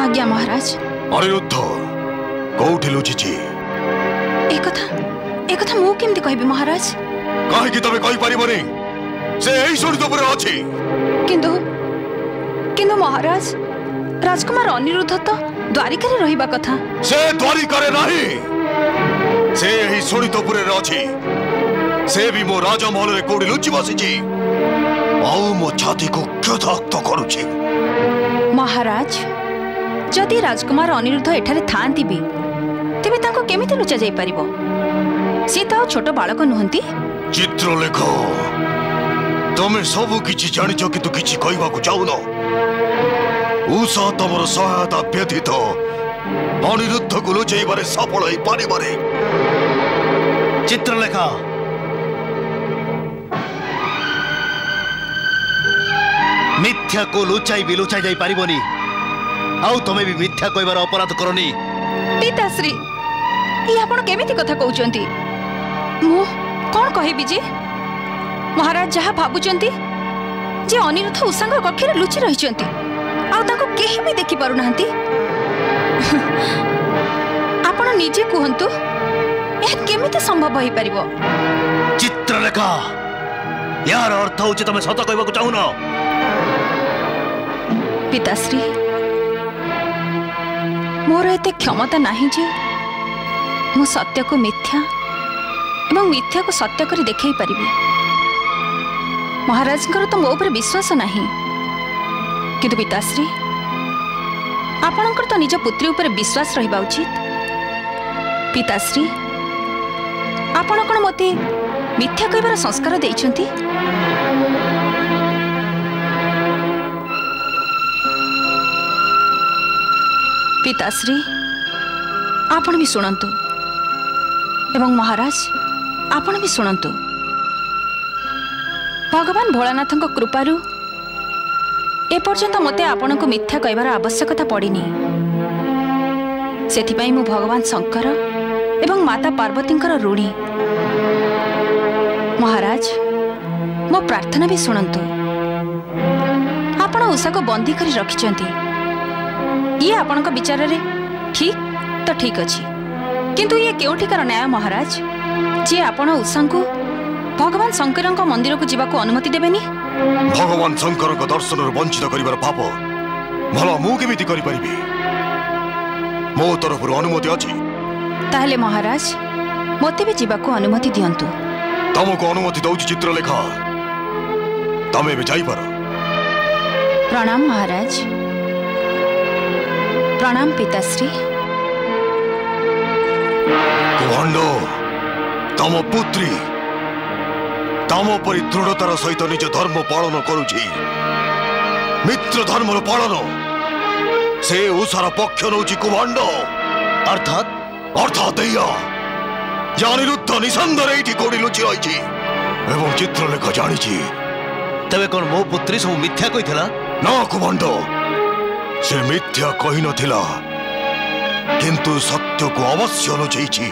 आज्ञा महाराज। अनिरुद्ध कोठी लुचिची एकथा मु केमति कहबी महाराज काहे कि तमे कहि परिबनी से एही सुनित पर अछि किंतु महाराज राजकुमार अनिरुद्ध तो द्वारिका रे रहिबा कथा से द्वारिका रे नाही से एही सुनित पर अछि से भी मो राजा महल रे कोडी लुचि बसिची आउ मो छाती को क्षताक्त करूची। महाराज जदि राजकुमार अनिरुद्ध एठारे थांती भी तेबे ताको केमिति लुचा जाई परिबो से तो छोट बालक नुहंती। चित्रलेख तमे सब किछि जानिछ किंतु किछि कहबा को जाउन उषा तमर सहायता व्यतीत अनिरुद्ध को लुचैबारे सफल होई पारिबारे। चित्रलेखा मिथ्या को लुचाई भी लुचाई जाई पारिबनी आउ तमे भी मिथ्या कहबार अपराध करनी। पिताश्री ये आपण केमिति कथा कहउचंती मु कोन कहबी जे महाराज जहा भाबुचंती जे अनिरुद्ध उषांग कक्षरे लुचि रहिचंती आ ताको केही भी देखि पारु नाहंती। आपण निजे कहंतु ए केमिति संभव होई परिबो। चित्रलेखा यार अर्थ होची तमे सत कहबा को चाहुनो। पिताश्री मोर एते क्षमता नहीं जे मु सत्य को मिथ्या एवं मिथ्या को सत्य करी देखै परिबी। महाराज तो मो ऊपर विश्वास नहीं किंतु पिताश्री आपणकर तो निज पुत्री ऊपर विश्वास रहिबा उचित। पिताश्री आपण कोन मते मिथ्या कहबार संस्कार देइछंती। पिताश्री आपण भी शुणु एवं महाराज आपण भी शुणु भगवान भोलानाथ कृपारू एपर्यंत मते आपण को मिथ्या कहबार आवश्यकता पड़िनी सेथिपाई मु भगवान शंकर एवं माता पार्वती ऋणी। महाराज मो प्रार्थना भी शुणु आपण उषा को बंदी करी रखिचंती ये आपण विचार रे ठीक तो ठीक अच्छी किंतु ये केउठिकार न्याय महाराज जे आपण उषा को भगवान शंकर मंदिर को जीवा को अनुमति देबेनी। भगवान शंकर दर्शन वंचित करिवार पाप भला मु केमिति करि परिबी मो तरफ अनुमति अछि। ताहले महाराज मते भी जीवा को अनुमति दियंतु। तमको अनुमति दउची चित्रलेखा तमे भी जाई पारो। प्रणाम महाराज। प्रणाम पिताश्री। कुभांडो तम पुत्री तम परि दृढ़तार सहित निज धर्म पालन करुछि मित्र धर्मर पालन से उषार पक्ष नौछि कुभांडो अर्थात अर्थात एया अनिरुद्ध निसंदेह एठी कोडी लुचि रहिछि एवं चित्रलेखा जानिछि। तबे कोन मो पुत्री सब मिथ्या कहिथला ना कुभांडो से मिथ्या कहि नथिला किंतु सत्य को अवश्य लुचैछि।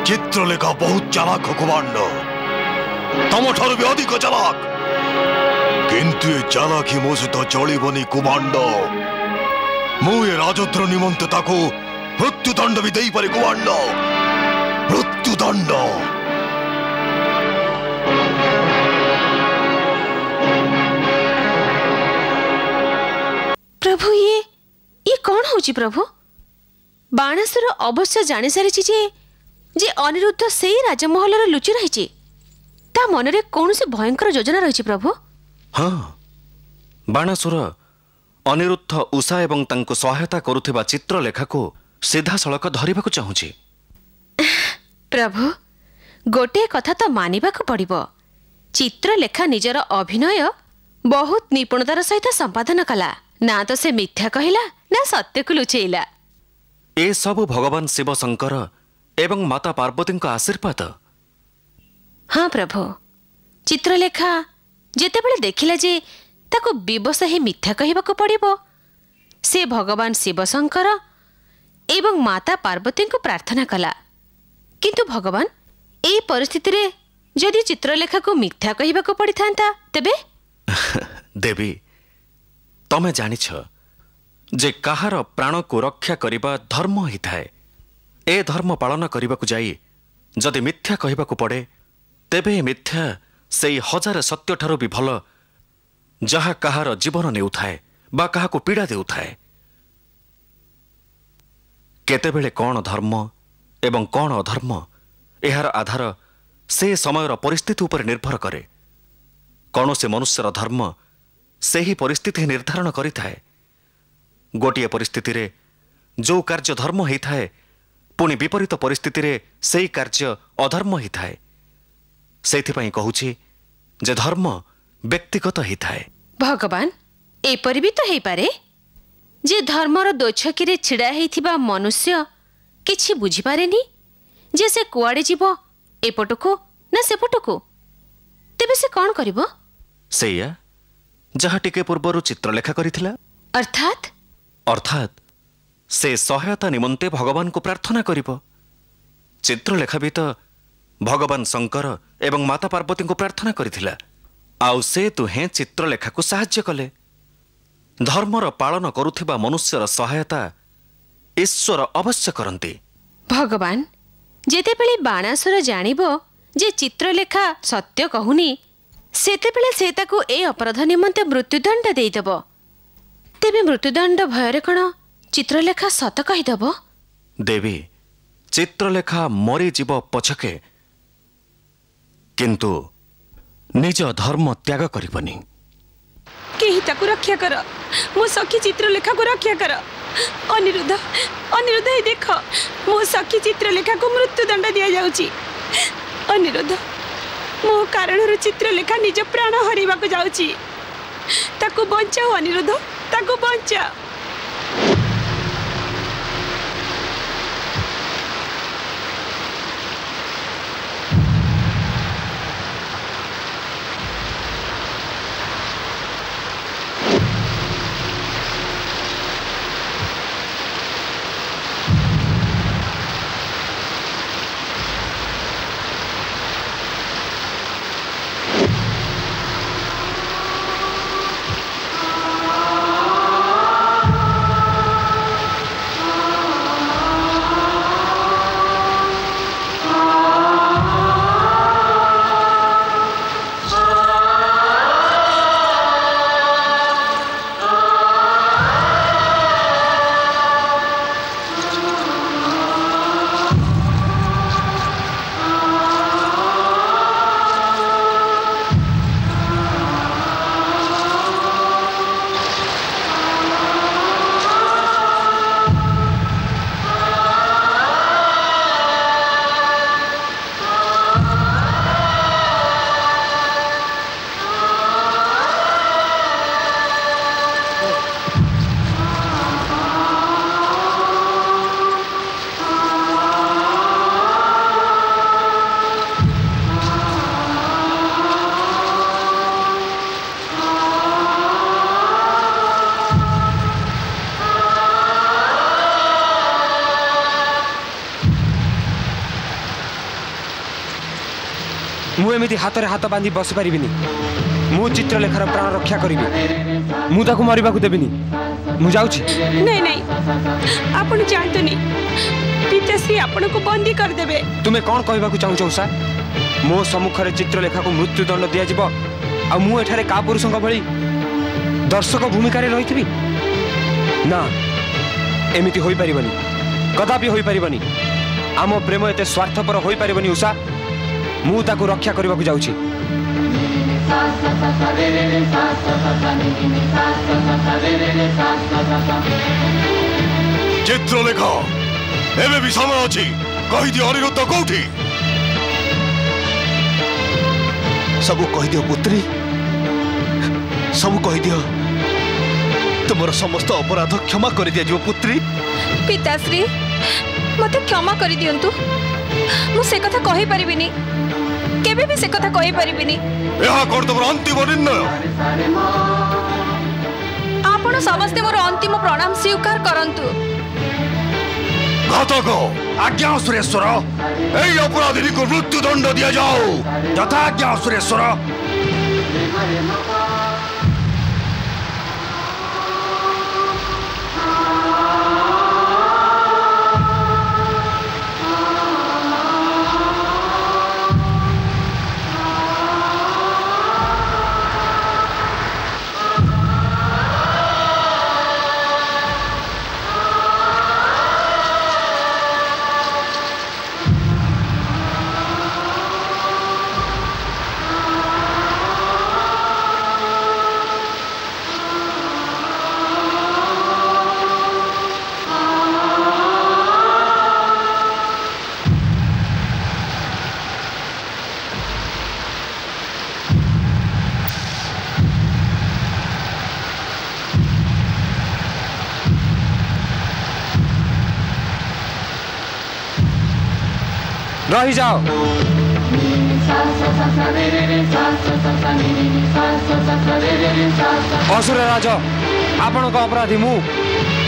चित्रलेखा बहुत चालाक कुभांडो तम ठारू भी अधिक चालाक किंतु ये चालाकी मो सहित चलिबनी कुभांडो मु ये राजद्र निमंते ताको मृत्युदंड भी देई पारे कुभांडो मृत्युदंड। प्रभु ये कौन होची प्रभु? बाणासुर अवश्य जानी सारी जे अनिरुद्ध से ही राजमहल लुचि रही ता मनरे कौन से भयंकर योजना रही प्रभु? हाँ, बाणासुर अनिरुद्ध उषा एवं तांको सहायता करुथिबा चित्रलेखा को सीधा सड़क धरिबाकु चाहूची। प्रभु गोटे कथा तो मानिबाकु पड़िबो, चित्रलेखा निजर अभिनय बहुत निपुणतार सहित संपादन कला। ना तो से मिथ्या कहिला ना सत्य को लुचेइला। ए सबु भगवान शिव शंकर एवं माता पार्वती को आशीर्वाद। हाँ प्रभु, चित्रलेखा जेतेबेले देखिला जे ताको विवश ही मिथ्या कहिबाकु पड़िबो, से भगवान शिव शंकर एवं माता पार्वती को प्रार्थना कला। किंतु भगवान ए परिस्थिति रे जदि चित्रलेखा को मिथ्या कहिबाकु पड़िथांता तेबे? देवी तमे जानिछ जे काहार प्राण को रक्षा करिबा धर्म ही थाए। ए धर्म पालन करिबाकु जाई जदि मिथ्या कहिबाकु पड़े तेबे मिथ्या सेई हजार सत्य ठारू भी भल, जहा काहार जीवन नेउथाए बा काहाकु पीड़ा देउथाए। केतेबेले कौन धर्म एवं कौन अधर्म एहार आधार से समयर परिस्थिति उपर निर्भर करे। कौन से मनुष्यर धर्म से ही परिस्थिति निर्धारण करिथाए। गोटिए परिस्थिति रे जो कार्य धर्म ही थाए पुणी विपरीत परिस्थिति रे सेई कार्य अधर्म ही थाए। सेथिपई कहूछि जे धर्म व्यक्तिगत ही थाए। भगवान एपरि भी तो हेई पारे जे धर्मर दोछकी रे छिड़ा हेइथिबा मनुष्य किछि बुझी पारेनी जे से कुआडे जीवो एपटको ना सेपटको, तेबे से कौन करिवो? सेया जहा टिके पूर्वरु चित्रलेखा करिथिला। अर्थात से सहायता निमंते भगवान को प्रार्थना करिवो। चित्रलेखा भी तो भगवान शंकर एवं माता पार्वती को प्रार्थना करिथिला, आउ से तुहे चित्रलेखा को साहाय्य कले। धर्मर पालन करुथिबा मनुष्यर सहायता ईश्वर अवश्य करंती। भगवान जेतेबेले बाणासुर जानिबो जे चित्रलेखा सत्य कहूनी सेतेबेले से ताकू ए अपराध निमंते मृत्युदंड देइदबो, तेबे मृत्युदंड भयरे कण चित्रलेखा सत कहिदबो? देवी चित्रलेखा मरी जीव पछके किंतु निज धर्म त्याग करिबनी। केही ताकू रक्षा कर, मो सखी चित्रलेखा को रक्षा कर। अनिरुद्ध अनिरुद्ध हे देख, मो सखी चित्रलेखा को मृत्युदंड दिया जाउची। अनिरुद्ध मो कारण चित्रलेखा निज प्राण हरिबा को जाउची, ताकू बचाओ अनिरुद्ध, ताकू बचाओ। मुझे हाथ रे हाथ बांधी बस पारिबिनी। मु चित्रलेखार प्राण रक्षा करी, मु ताकू मरिबा को देबिनी। मु जाउछि। नहीं नहीं आपण जानतुनी, पिताश्री आपण को बंदी कर देबे। तुमे कोन कहबा को चाहू उषा? मो सम्मुख रे चित्रलेखा को मृत्युदंड दिया जिवो आ मु एठारे का पुरुषक भली दर्शक भूमिका रे रहिथिबी? ना एमिति होई परिबनी कदापि होई परिबनी आम प्रेम एते स्वार्थपर होई परिबनी उषा मु ताकू रक्षा करबा को जाउची चित्रलेख एबे भी समय अछि कहि दियो अनिरुद्ध कोठी सबू कहि दियो पुत्री सबू कहि दियो तुमर समस्त अपराध क्षमा कर दिया जो पुत्री पिताश्री मते क्षमा कर दियंतु मु से कथा कहि परिबिनी केबे भी से कथा कहि परिबिनी एहा कोन तुमर अंतिम निर्णय आपण समस्त मोर अंतिम प्रणाम स्वीकार करंतु घातक आज्ञा सुरेश्वर एई अपराधी को मृत्यु दंड दिया जाओ यथा आज्ञा सुरेश्वर रही जाओ असुर राज आपण को अपराधी मु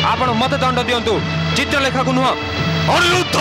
आपण मत दंड दियंतु चित्रलेखा को नुह अनिरुद्ध